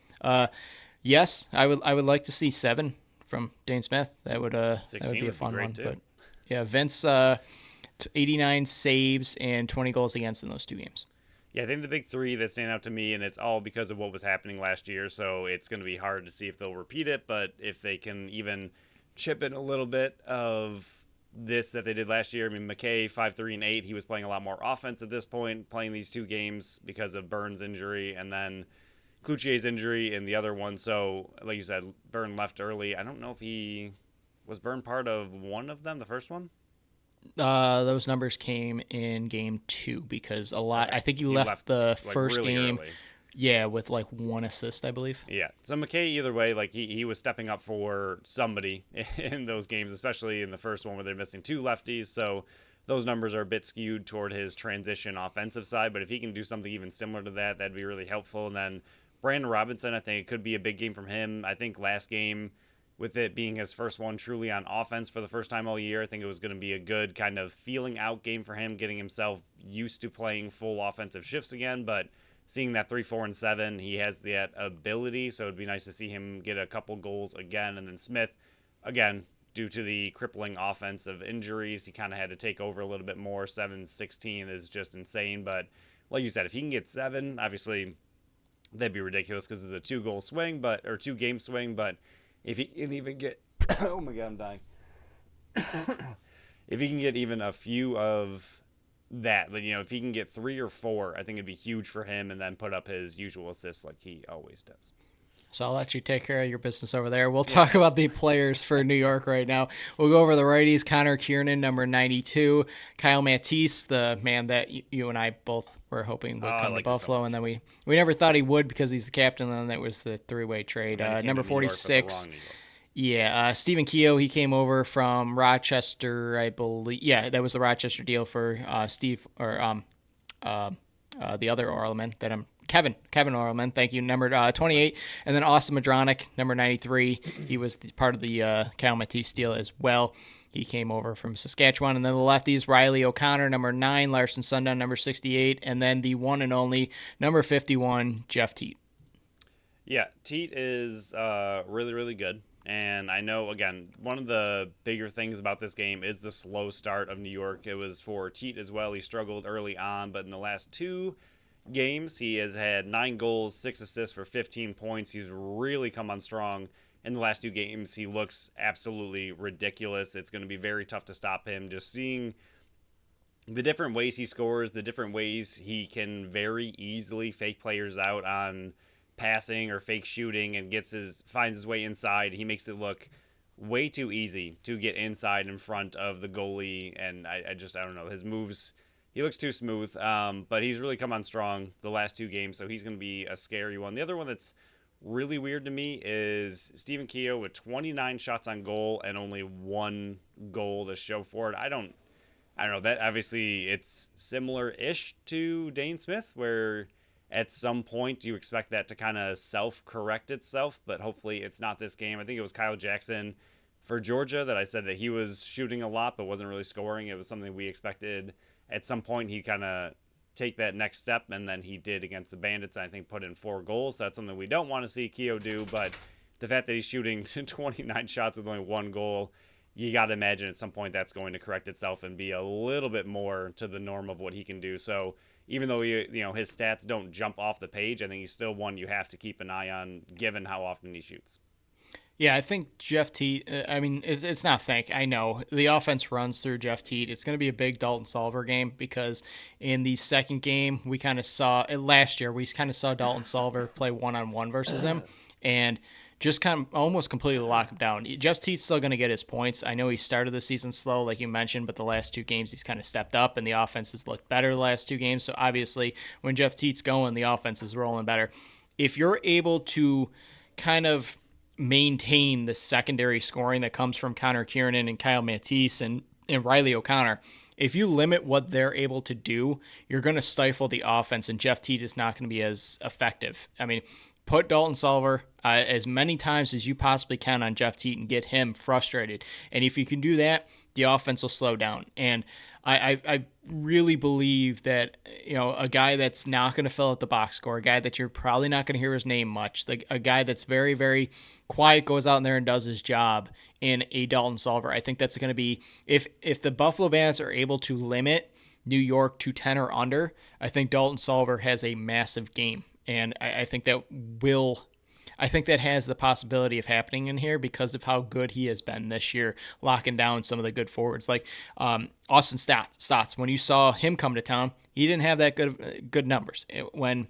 Yes, I would like to see 7 from Dane Smith. That would be a fun one. Too. But yeah, Vince, 89 saves and 20 goals against in those 2 games. Yeah, I think the big 3 that stand out to me, and it's all because of what was happening last year, so it's going to be hard to see if they'll repeat it, but if they can even chip in a little bit of this that they did last year. I mean, McKay, 5-3-8, he was playing a lot more offense at this point, playing these 2 games because of Burns' injury, and then Cloutier's injury in the other one. So, like you said, Byrne left early. I don't know if was Byrne part of one of them, the first one? Those numbers came in game 2 because I think he left the first really game. Early. Yeah, with 1 assist, I believe. Yeah. So McKay, either way, he was stepping up for somebody in those games, especially in the first one where they're missing 2 lefties. So those numbers are a bit skewed toward his transition offensive side. But if he can do something even similar to that, that'd be really helpful. And then Brandon Robinson, I think it could be a big game from him. I think last game, with it being his first one truly on offense for the first time all year, I think it was going to be a good kind of feeling out game for him, getting himself used to playing full offensive shifts again. But seeing that 3, 4, and 7, he has that ability, so it'd be nice to see him get a couple goals again. And then Smith, again, due to the crippling offensive injuries. He kind of had to take over a little bit more. 7-16 is just insane. But like you said, if he can get 7, obviously that'd be ridiculous because it's a 2-goal swing, or 2-game swing. But if he can even get, oh my God, I'm dying. If he can get even a few of that, if he can get 3 or 4, I think it'd be huge for him, and then put up his usual assists like he always does. So I'll let you take care of your business over there. We'll talk about the players for New York right now. We'll go over the righties. Connor Kiernan, number 92. Kyle Matisse, the man that you and I both were hoping would come to Buffalo, and then we never thought he would because he's the captain, and then that was the 3-way trade. Number 46. Yeah, Stephen Keogh, he came over from Rochester, I believe. Yeah, that was the Rochester deal for Steve, or the other Orleman that Kevin Orleman, thank you, number 28. And then Austin Madronic, number 93. He was part of the Kyle Matisse deal as well. He came over from Saskatchewan. And then the lefties, Riley O'Connor, number 9. Larson Sundown, number 68. And then the one and only, number 51, Jeff Teat. Yeah, Teat is really, really good. And I know, again, one of the bigger things about this game is the slow start of New York. It was for Teat as well. He struggled early on, but in the last 2 games, he has had 9 goals, 6 assists for 15 points. He's really come on strong in the last 2 games. He looks absolutely ridiculous. It's going to be very tough to stop him. Just seeing the different ways he scores, the different ways he can very easily fake players out on passing or fake shooting and finds his way inside. He makes it look way too easy to get inside in front of the goalie, and I don't know, his moves, he looks too smooth, but he's really come on strong the last 2 games, so he's going to be a scary one. The other one that's really weird to me is Stephen Keogh with 29 shots on goal and only 1 goal to show for it. I don't know, that obviously it's similar-ish to Dane Smith, where at some point you expect that to kind of self-correct itself, but hopefully it's not this game. I think it was Kyle Jackson for Georgia that I said that he was shooting a lot but wasn't really scoring. It was something we expected at some point he'd kind of take that next step, and then he did against the Bandits, and I think put in 4 goals. So that's something we don't want to see Keogh do, but the fact that he's shooting 29 shots with only 1 goal, you got to imagine at some point that's going to correct itself and be a little bit more to the norm of what he can do. So even though his stats don't jump off the page, I think he's still one you have to keep an eye on given how often he shoots. Yeah, I think Jeff Teat, it's not think. I know the offense runs through Jeff Teat. It's going to be a big Dalton Solver game because in the second game, we kind of saw, last year, we kind of saw Dalton Solver play one-on-one versus him and just kind of almost completely lock him down. Jeff Teat's still going to get his points. I know he started the season slow, like you mentioned, but the last 2 games he's kind of stepped up, and the offense has looked better the last 2 games. So obviously, when Jeff Teat's going, the offense is rolling better. If you're able to kind of maintain the secondary scoring that comes from Connor Kiernan and Kyle Matisse and Riley O'Connor, if you limit what they're able to do, you're going to stifle the offense, and Jeff Teat is not going to be as effective. I mean, put Dalton Solver as many times as you possibly can on Jeff Teat and get him frustrated. And if you can do that, the offense will slow down. And I really believe that, a guy that's not going to fill out the box score, a guy that you're probably not going to hear his name much, a guy that's very, very quiet, goes out in there and does his job in a Dalton Solver. I think that's going to be, if the Buffalo Bandits are able to limit New York to 10 or under, I think Dalton Solver has a massive game. And I think that has the possibility of happening in here because of how good he has been this year, locking down some of the good forwards. Like Austin Stotts, when you saw him come to town, he didn't have that good numbers. When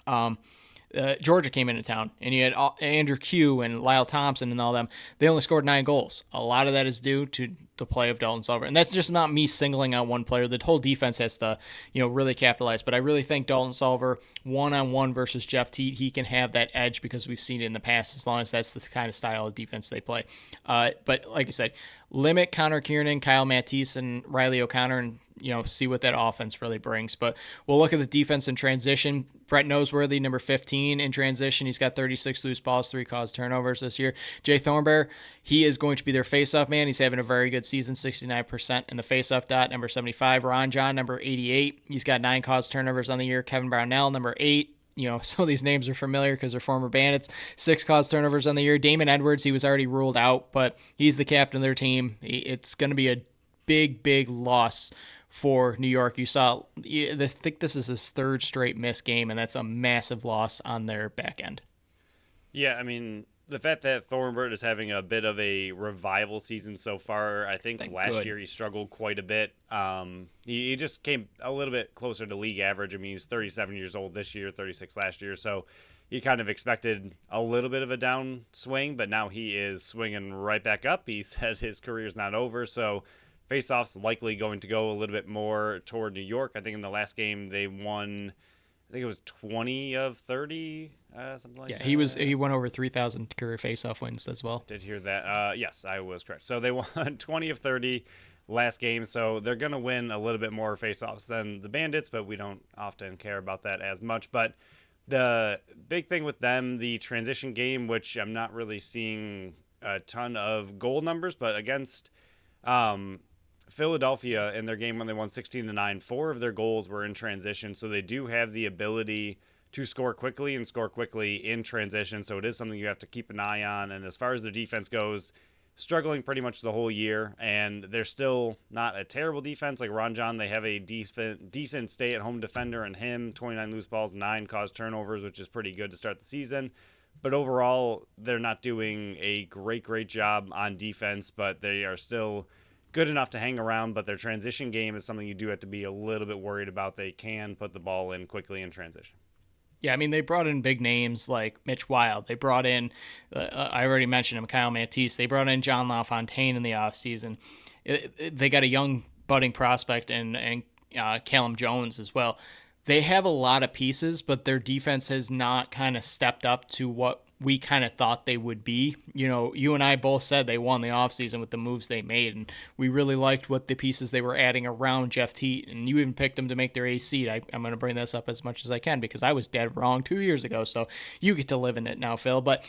Georgia came into town, and you had Andrew Q and Lyle Thompson and all them, they only scored 9 goals. A lot of that is due to the play of Dalton Solver. And that's just not me singling out one player. The whole defense has to, really capitalize. But I really think Dalton Solver, one-on-one versus Jeff Teat, he can have that edge because we've seen it in the past as long as that's the kind of style of defense they play. But like I said, limit Connor Kiernan, Kyle Matisse, and Riley O'Connor and, see what that offense really brings. But we'll look at the defense in transition. Brett Noseworthy, number 15 in transition. He's got 36 loose balls, 3 caused turnovers this year. Jay Thornberry, he is going to be their faceoff man. He's having a very good season, 69% in the faceoff dot. Number 75, Ron John, number 88. He's got 9 caused turnovers on the year. Kevin Brownell, number 8. some of these names are familiar because they're former Bandits. 6 caused turnovers on the year. Damon Edwards, he was already ruled out, but he's the captain of their team. It's going to be a big loss for New York. I think this is his 3rd straight missed game, and that's a massive loss on their back end. Yeah, I mean, the fact that Thornburg is having a bit of a revival season so far, I think last year he struggled quite a bit. He just came a little bit closer to league average. I mean, he's 37 years old this year, 36 last year, so you kind of expected a little bit of a downswing, but now he is swinging right back up. He said his career's not over, so faceoffs likely going to go a little bit more toward New York. I think in the last game they won, I think it was 20 of 30, something like that. Yeah, he won over 3,000 career faceoff wins as well. Did hear that. Yes, I was correct. So they won 20 of 30 last game, so they're going to win a little bit more faceoffs than the Bandits, but we don't often care about that as much. But the big thing with them, the transition game, which I'm not really seeing a ton of goal numbers, but against Philadelphia in their game when they won 16-9, 4 of their goals were in transition, so they do have the ability to score quickly and score quickly in transition, so it is something you have to keep an eye on. And as far as their defense goes, struggling pretty much the whole year, and they're still not a terrible defense. Like Ron John, they have a decent stay-at-home defender in him, 29 loose balls, 9 caused turnovers, which is pretty good to start the season. But overall, they're not doing a great job on defense, but they are still good enough to hang around. But their transition game is something you do have to be a little bit worried about. They can put the ball in quickly in transition. Yeah, I mean, they brought in big names like Mitch Wild. They brought in, I already mentioned him, Kyle Matisse. They brought in John LaFontaine in the offseason. They got a young budding prospect and Callum Jones as well. They have a lot of pieces, but their defense has not kind of stepped up to what we kind of thought they would be. You and I both said they won the offseason with the moves they made, and we really liked what the pieces they were adding around Jeff Teat, and you even picked them to make their A seed. I'm going to bring this up as much as I can because I was dead wrong 2 years ago, so you get to live in it now, Phil. But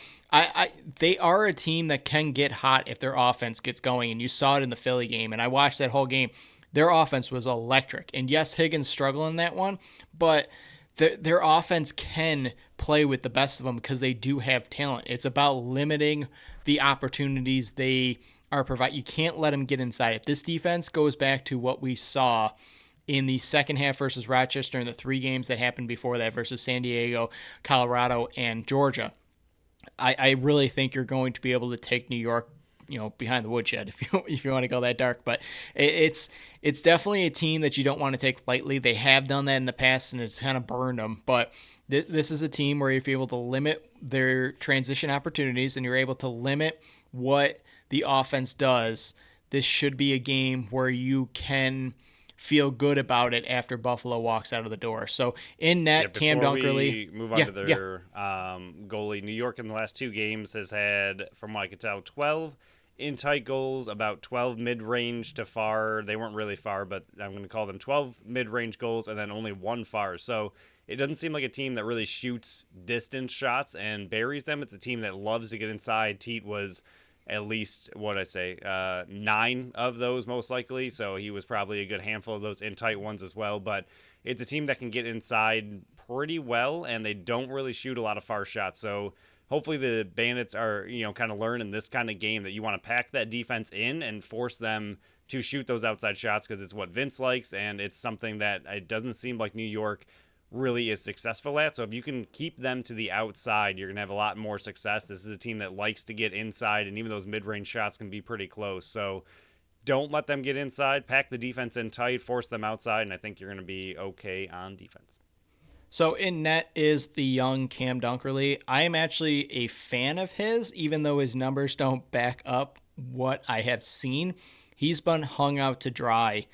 they are a team that can get hot if their offense gets going, and you saw it in the Philly game, and I watched that whole game. Their offense was electric, and yes, Higgins struggled in that one, but their offense can play with the best of them because they do have talent. It's about limiting the opportunities they are providing. You can't let them get inside. If this defense goes back to what we saw in the second half versus Rochester and the 3 games that happened before that versus San Diego, Colorado, and Georgia, I really think you're going to be able to take New York behind the woodshed if you want to go that dark. But it's definitely a team that you don't want to take lightly. They have done that in the past, and it's kind of burned them. But this is a team where if you're able to limit their transition opportunities and you're able to limit what the offense does, this should be a game where you can feel good about it after Buffalo walks out of the door. So in net, Cam Dunkerley. We move on to their goalie. New York in the last 2 games has had, from what I could tell, 12 in-tight goals, about 12 mid-range to far. They weren't really far, but I'm going to call them 12 mid-range goals and then only 1 far. So it doesn't seem like a team that really shoots distance shots and buries them. It's a team that loves to get inside. Teat was at least, 9 of those most likely. So he was probably a good handful of those in-tight ones as well. But it's a team that can get inside pretty well, and they don't really shoot a lot of far shots. So hopefully the Bandits are, kind of learn in this kind of game that you want to pack that defense in and force them to shoot those outside shots because it's what Vince likes, and it's something that it doesn't seem like New York really is successful at. So if you can keep them to the outside, you're going to have a lot more success. This is a team that likes to get inside, and even those mid-range shots can be pretty close. So don't let them get inside. Pack the defense in tight, force them outside, and I think you're going to be okay on defense. So in net is the young Cam Dunkerley. I am actually a fan of his, even though his numbers don't back up what I have seen. He's been hung out to dry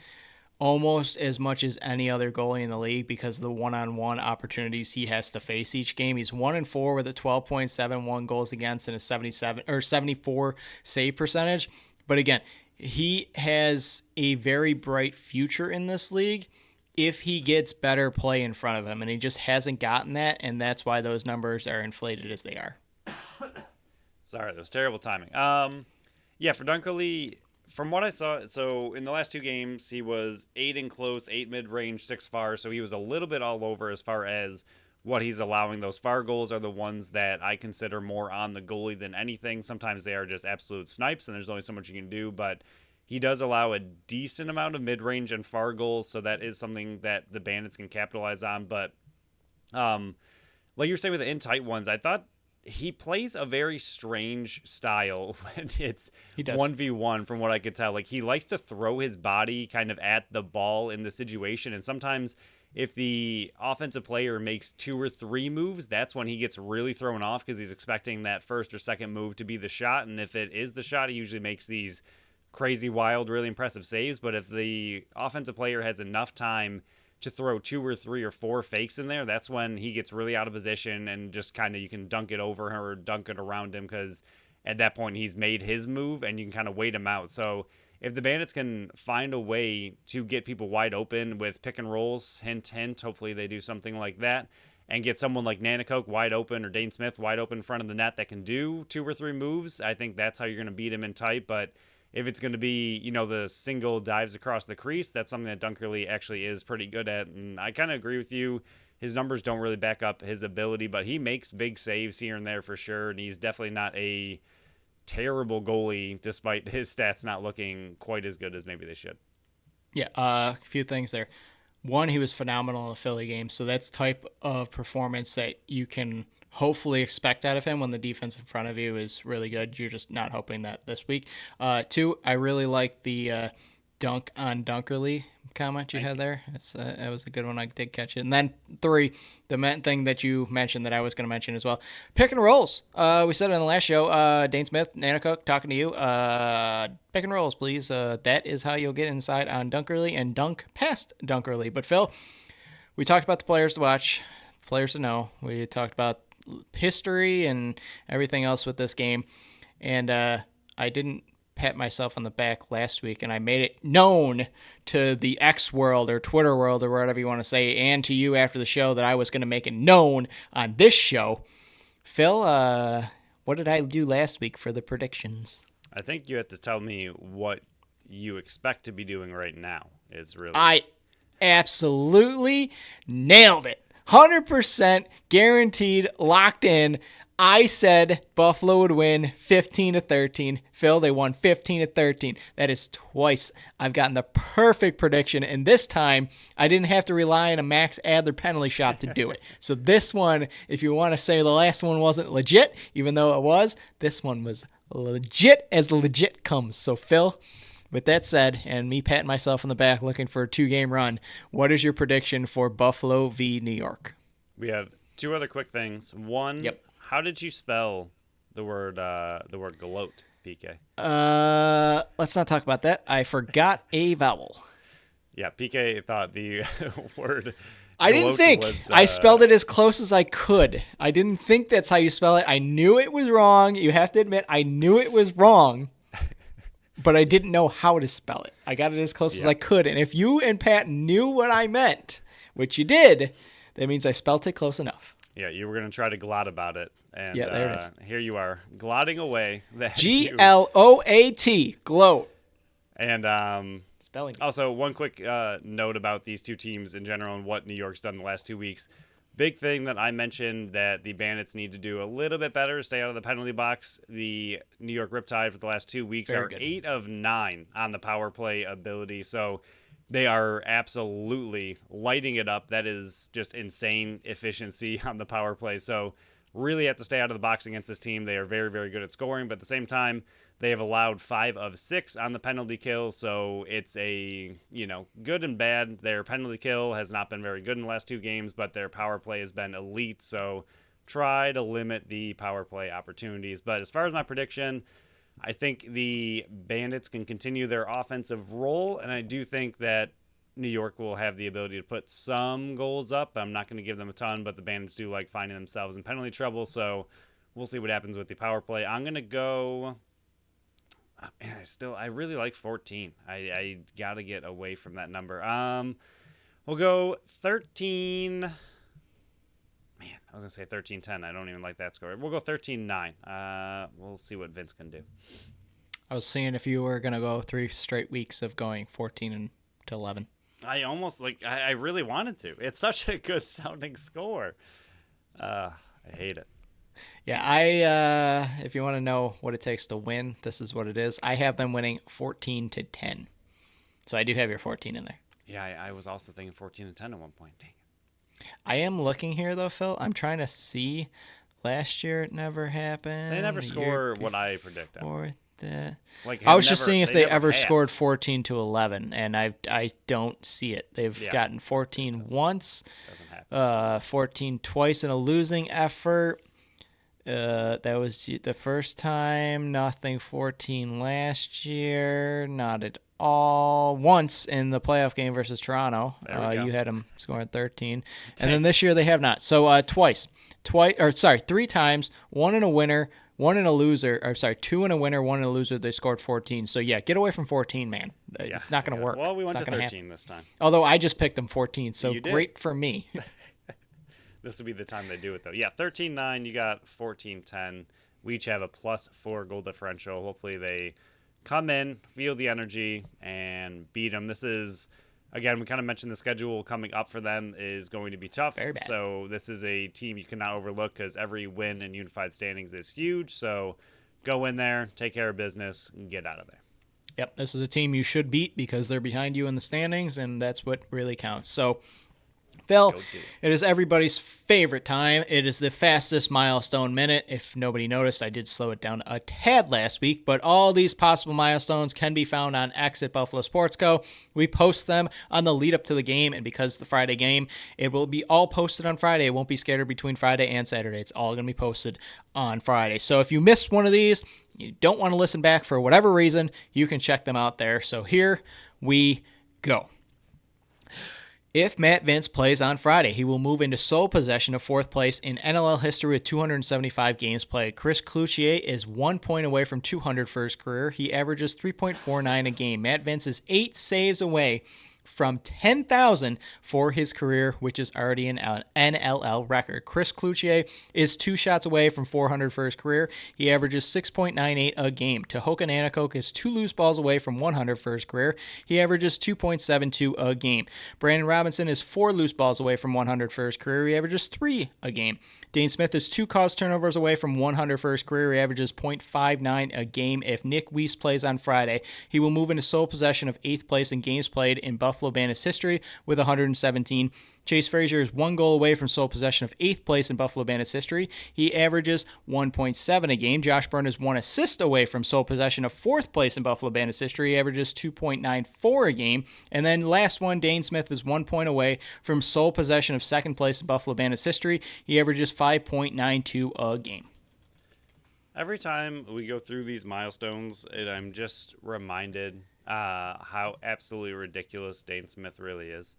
almost as much as any other goalie in the league because of the one-on-one opportunities he has to face each game. He's 1-4 with a 12.71 goals against and a 74 save percentage. But again, he has a very bright future in this league if he gets better play in front of him, and he just hasn't gotten that, and that's why those numbers are inflated as they are. Sorry, that was terrible timing. For Dunkerley, from what I saw, so in the last 2 games, he was 8 in close, 8 mid-range, 6 far, so he was a little bit all over as far as what he's allowing. Those far goals are the ones that I consider more on the goalie than anything. Sometimes they are just absolute snipes, and there's only so much you can do, but he does allow a decent amount of mid-range and far goals, so that is something that the Bandits can capitalize on. But like you were saying with the in-tight ones, I thought he plays a very strange style when it's 1v1 from what I could tell. Like, he likes to throw his body kind of at the ball in the situation, and sometimes if the offensive player makes 2 or 3 moves, that's when he gets really thrown off because he's expecting that first or second move to be the shot, and if it is the shot, he usually makes these crazy, wild, really impressive saves. But if the offensive player has enough time to throw 2 or 3 or 4 fakes in there, that's when he gets really out of position and just kind of, you can dunk it over him or dunk it around him because at that point he's made his move and you can kind of wait him out. So if the Bandits can find a way to get people wide open with pick and rolls, hint, hint, hopefully they do something like that, and get someone like Nanakoke wide open or Dane Smith wide open in front of the net that can do 2 or 3 moves, I think that's how you're going to beat him in tight. But if it's going to be, the single dives across the crease, that's something that Dunkerley actually is pretty good at. And I kind of agree with you. His numbers don't really back up his ability, but he makes big saves here and there for sure. And he's definitely not a terrible goalie, despite his stats not looking quite as good as maybe they should. Yeah, a few things there. One, he was phenomenal in the Philly game, so that's type of performance that you can hopefully expect out of him when the defense in front of you is really good. You're just not hoping that this week. 2, I really like the dunk on Dunkerley comment you had there. That was a good one. I did catch it. And then 3, the thing that you mentioned that I was going to mention as well, pick and rolls. We said it in the last show. Dane Smith, Nanakoke, talking to you. Pick and rolls, please. That is how you'll get inside on Dunkerley and dunk past Dunkerley. But Phil, we talked about the players to watch, players to know. We talked about history and everything else with this game, and I didn't pat myself on the back last week, and I made it known to the X world or Twitter world or whatever you want to say, and to you after the show, that I was going to make it known on this show. Phil, what did I do last week for the predictions? I think you have to tell me what you expect to be doing right now. I absolutely nailed it. 100% guaranteed, locked in. I said Buffalo would win 15-13. Phil, they won 15-13. That is twice I've gotten the perfect prediction, and this time I didn't have to rely on a Max Adler penalty shot to do it. So this one, if you want to say the last one wasn't legit, even though it was, this one was legit as the legit comes. So Phil, with that said, and me patting myself on the back looking for a 2-game run, what is your prediction for Buffalo v. New York? We have 2 other quick things. One, How did you spell the word gloat, PK? Let's not talk about that. I forgot a vowel. Yeah, PK thought the word I didn't think. I spelled it as close as I could. I didn't think that's how you spell it. I knew it was wrong. You have to admit, I knew it was wrong. But I didn't know how to spell it. I got it as close as I could. And if you and Pat knew what I meant, which you did, that means I spelled it close enough. Yeah, you were going to try to glot about it. And there it is. Here you are, glotting away. Gloat. Gloat. And spelling. Also, one quick note about these 2 teams in general and what New York's done the last 2 weeks. Big thing that I mentioned that the Bandits need to do a little bit better, stay out of the penalty box. The New York Riptide for the last 2 weeks are 8 of 9 on the power play ability. So they are absolutely lighting it up. That is just insane efficiency on the power play. So really have to stay out of the box against this team. They are very, very good at scoring, but at the same time, they have allowed 5 of 6 on the penalty kill, so it's a, good and bad. Their penalty kill has not been very good in the last 2 games, but their power play has been elite, so try to limit the power play opportunities. But as far as my prediction, I think the Bandits can continue their offensive role, and I do think that New York will have the ability to put some goals up. I'm not going to give them a ton, but the Bandits do like finding themselves in penalty trouble, so we'll see what happens with the power play. I'm going to go... I really like 14. I got to get away from that number. We'll go 13. Man, I was going to say 13-10. I don't even like that score. We'll go 13-9. We'll see what Vince can do. I was seeing if you were going to go 3 straight weeks of going 14-11. I almost I really wanted to. It's such a good sounding score. I hate it. Yeah, I if you want to know what it takes to win, this is what it is. I have them winning 14-10. So I do have your 14 in there. Yeah, I was also thinking 14-10 at one point. Dang it. I am looking here though, Phil. I'm trying to see. Last year it never happened. They never score what I predicted. I was just seeing if they never ever have. scored 14-11, and I don't see it. They've gotten 14 once, Doesn't happen. 14 twice in a losing effort. That was the first time. Nothing 14 last year. Not at all. Once in the playoff game versus Toronto. There we go. You had them scoring 13. And then this year they have not. So twice. Three times. One in a winner, one in a loser. Or sorry, two in a winner, one in a loser. They scored 14. So yeah, get away from 14, man. It's not going to work. Well, we It's went not to gonna 13 happen. this time. Although I just picked them 14, so You did. great for me. This will be the time they do it, though. Yeah, 13-9. You got 14-10. We each have a +4 goal differential. Hopefully they come in, feel the energy, and beat them. This is, again, we kind of mentioned the schedule coming up for them is going to be tough. Very bad. So this is a team you cannot overlook because every win in unified standings is huge. So go in there, take care of business, and get out of there. Yep, this is a team you should beat because they're behind you in the standings, and that's what really counts. So, Phil, Go do it. it is everybody's favorite time. It is the fastest milestone minute. If nobody noticed, I did slow it down a tad last week, but all these possible milestones can be found on X at Buffalo Sports Co. We post them on the lead up to the game, and because it's the Friday game, it will be all posted on Friday. It won't be scattered between Friday and Saturday. It's all going to be posted on Friday. So if you missed one of these, you don't want to listen back for whatever reason, you can check them out there. So here we go. If Matt Vince plays on Friday, he will move into sole possession of fourth place in NLL history with 275 games played. Chris Cloutier is 1 point away from 200 for his career. He averages 3.49 a game. Matt Vince is 8 saves away from 10,000 for his career, which is already an NLL record. Chris Cloutier is 2 shots away from 400 for his career. He averages 6.98 a game. Tehoka Nanticoke is 2 loose balls away from 100 for his career. He averages 2.72 a game. Brandon Robinson is 4 loose balls away from 100 for his career. He averages 3 a game. Dane Smith is 2 caused turnovers away from 100 for his career. He averages 0.59 a game. If Nick Weiss plays on Friday, he will move into sole possession of 8th place in games played in Buffalo Bandits history with 117. Chase Frazier is 1 goal away from sole possession of 8th place in Buffalo Bandits history. He averages 1.7 a game. Josh Byrne is 1 assist away from sole possession of 4th place in Buffalo Bandits history. He averages 2.94 a game. And then last one, Dane Smith is 1 point away from sole possession of 2nd place in Buffalo Bandits history. He averages 5.92 a game. Every time we go through these milestones, I'm just reminded how absolutely ridiculous Dane Smith really is.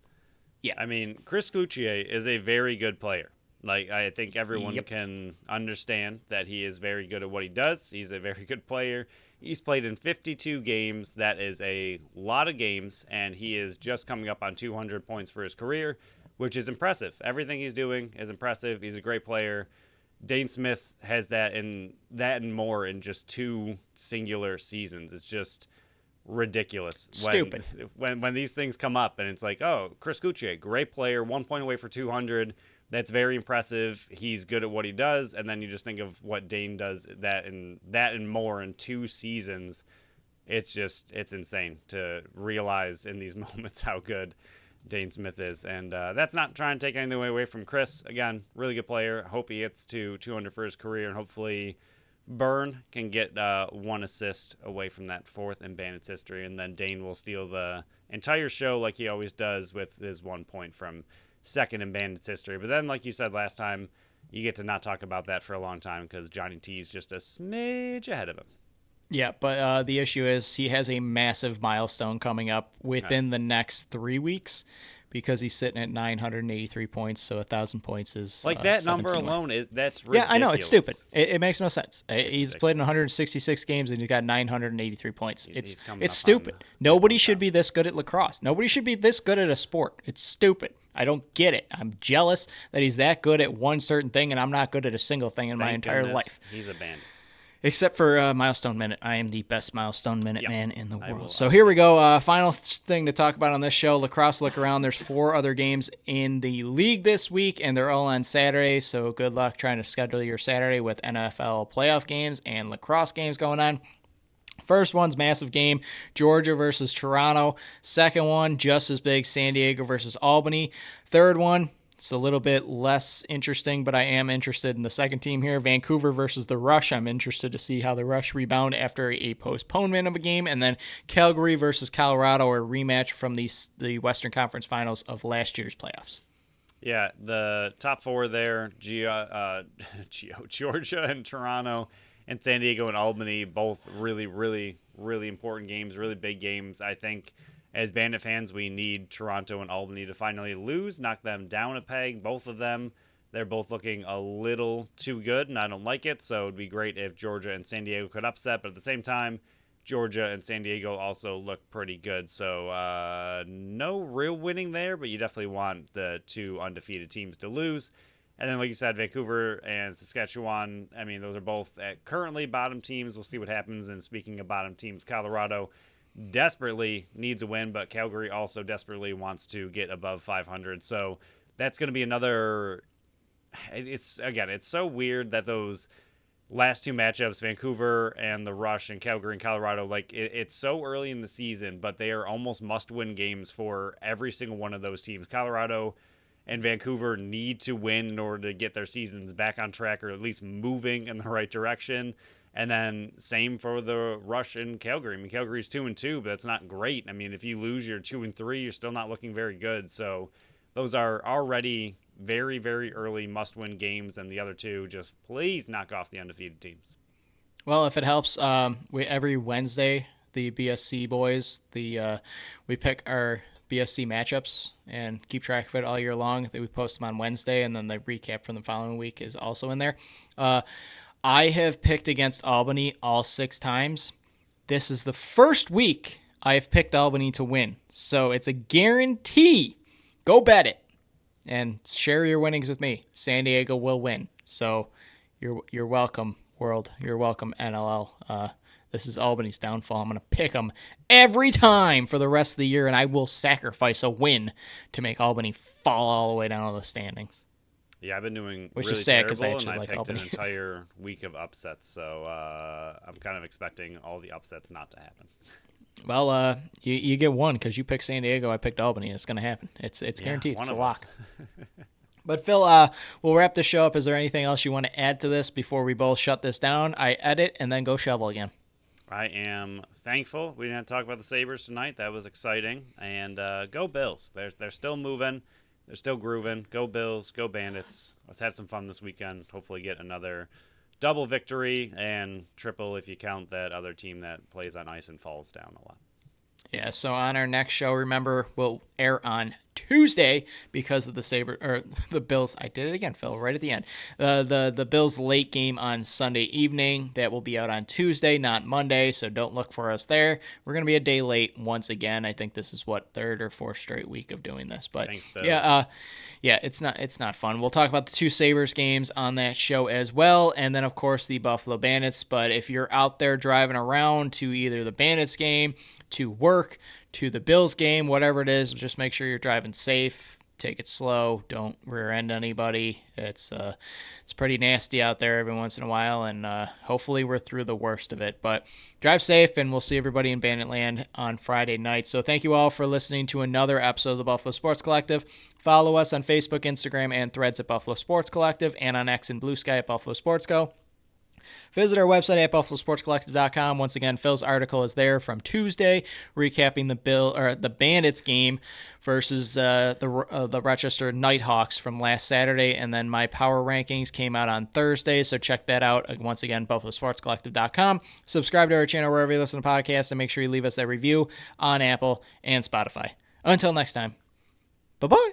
Yeah. I mean, Chris Cloutier is a very good player. Like, I think everyone can understand that he is very good at what he does. He's a very good player. He's played in 52 games. That is a lot of games, and he is just coming up on 200 points for his career, which is impressive. Everything he's doing is impressive. He's a great player. Dane Smith has that and more in just 2 singular seasons. It's just ridiculous. Stupid. When these things come up and it's like, oh, Chris Cloutier, great player, 1 point away for 200. That's very impressive. He's good at what he does. And then you just think of what Dane does that and more in 2 seasons. It's insane to realize in these moments how good Dane Smith is. And that's not trying to take anything away from Chris. Again, really good player. I hope he gets to 200 for his career, and hopefully Byrne can get 1 assist away from that 4th in Bandits history, and then Dane will steal the entire show like he always does with his 1 point from 2nd in Bandits history. But then, like you said last time, you get to not talk about that for a long time because Johnny T is just a smidge ahead of him. Yeah, but the issue is he has a massive milestone coming up within the next 3 weeks because he's sitting at 983 points, so 1,000 points is like that number 17 alone that's ridiculous. Yeah, I know, it's stupid. It makes no sense. He's ridiculous. played in 166 games and he's got 983 points. He's coming It's up stupid. on Nobody should be this good at lacrosse. Nobody should be this good at a sport. It's stupid. I don't get it. I'm jealous that he's that good at one certain thing and I'm not good at a single thing in my Thank entire goodness life. He's a bandit. Except for Milestone Minute. I am the best Milestone Minute Yep. man in the I world. will, So here we go. Final thing to talk about on this show, Lacrosse Look Around. There's 4 other games in the league this week, and they're all on Saturday. So good luck trying to schedule your Saturday with NFL playoff games and lacrosse games going on. First one's massive game, Georgia versus Toronto. Second one, just as big, San Diego versus Albany. Third one, it's a little bit less interesting, but I am interested in the second team here, Vancouver versus the Rush. I'm interested to see how the Rush rebound after a postponement of a game. And then Calgary versus Colorado, a rematch from the Western Conference Finals of last year's playoffs. Yeah, the top 4 there, Georgia and Toronto and San Diego and Albany, both really, really, really important games, really big games. I think as Bandit fans, we need Toronto and Albany to finally lose, knock them down a peg. Both of them, they're both looking a little too good, and I don't like it. So it'd be great if Georgia and San Diego could upset. But at the same time, Georgia and San Diego also look pretty good. So no real winning there, but you definitely want the 2 undefeated teams to lose. And then, like you said, Vancouver and Saskatchewan, I mean, those are both currently bottom teams. We'll see what happens. And speaking of bottom teams, Colorado desperately needs a win, but Calgary also desperately wants to get above 500. So that's going to be another. It's so weird that those last 2 matchups, Vancouver and the Rush and Calgary and Colorado, like it's so early in the season, but they are almost must-win games for every single one of those teams. Colorado and Vancouver need to win in order to get their seasons back on track, or at least moving in the right direction. And then same for the Rush in Calgary. I mean, Calgary's 2-2, but that's not great. I mean, if you lose your 2-3, you're still not looking very good. So those are already very, very early must-win games, and the other 2, just please knock off the undefeated teams. Well, if it helps, every Wednesday, the BSC boys, we pick our BSC matchups and keep track of it all year long. We post them on Wednesday, and then the recap from the following week is also in there. I have picked against Albany all 6 times. This is the first week I have picked Albany to win, so it's a guarantee. Go bet it and share your winnings with me. San Diego will win, so you're welcome, world. You're welcome, NLL. This is Albany's downfall. I'm going to pick them every time for the rest of the year, and I will sacrifice a win to make Albany fall all the way down to the standings. Yeah, I've been doing Which really is sad, 'cause I terrible, actually and I like picked Albany. an entire week of upsets, so I'm kind of expecting all the upsets not to happen. Well, you get one because you picked San Diego, I picked Albany. It's going to happen. It's guaranteed. One It's a of lock. us. But Phil, we'll wrap the show up. Is there anything else you want to add to this before we both shut this down? I edit and then go shovel again. I am thankful we didn't talk about the Sabres tonight. That was exciting. And go Bills. They're still moving. They're still grooving. Go Bills. Go Bandits. Let's have some fun this weekend. Hopefully get another double victory and triple if you count that other team that plays on ice and falls down a lot. Yeah, so on our next show, remember, we'll air on Tuesday because of the Bills. I did it again, Phil, right at the end. The Bills late game on Sunday evening. That will be out on Tuesday, not Monday, so don't look for us there. We're going to be a day late once again. I think this is, 3rd or 4th straight week of doing this. But thanks, Bills. yeah, it's not fun. We'll talk about the 2 Sabres games on that show as well, and then, of course, the Buffalo Bandits. But if you're out there driving around to either the Bandits game, to work, to the Bills game, whatever it is, just make sure you're driving safe. Take it slow. Don't rear end anybody. It's pretty nasty out there every once in a while, and hopefully we're through the worst of it. But drive safe, and we'll see everybody in Banditland on Friday night. So thank you all for listening to another episode of the Buffalo Sports Collective. Follow us on Facebook, Instagram, and Threads at Buffalo Sports Collective, and on X and Blue Sky at Buffalo Sports Co. Visit our website at buffalosportscollective.com. Once again, Phil's article is there from Tuesday, recapping the Bandits game versus the Rochester Nighthawks from last Saturday, and then my power rankings came out on Thursday. So check that out. Once again, buffalosportscollective.com. Subscribe to our channel wherever you listen to podcasts, and make sure you leave us that review on Apple and Spotify. Until next time, bye bye.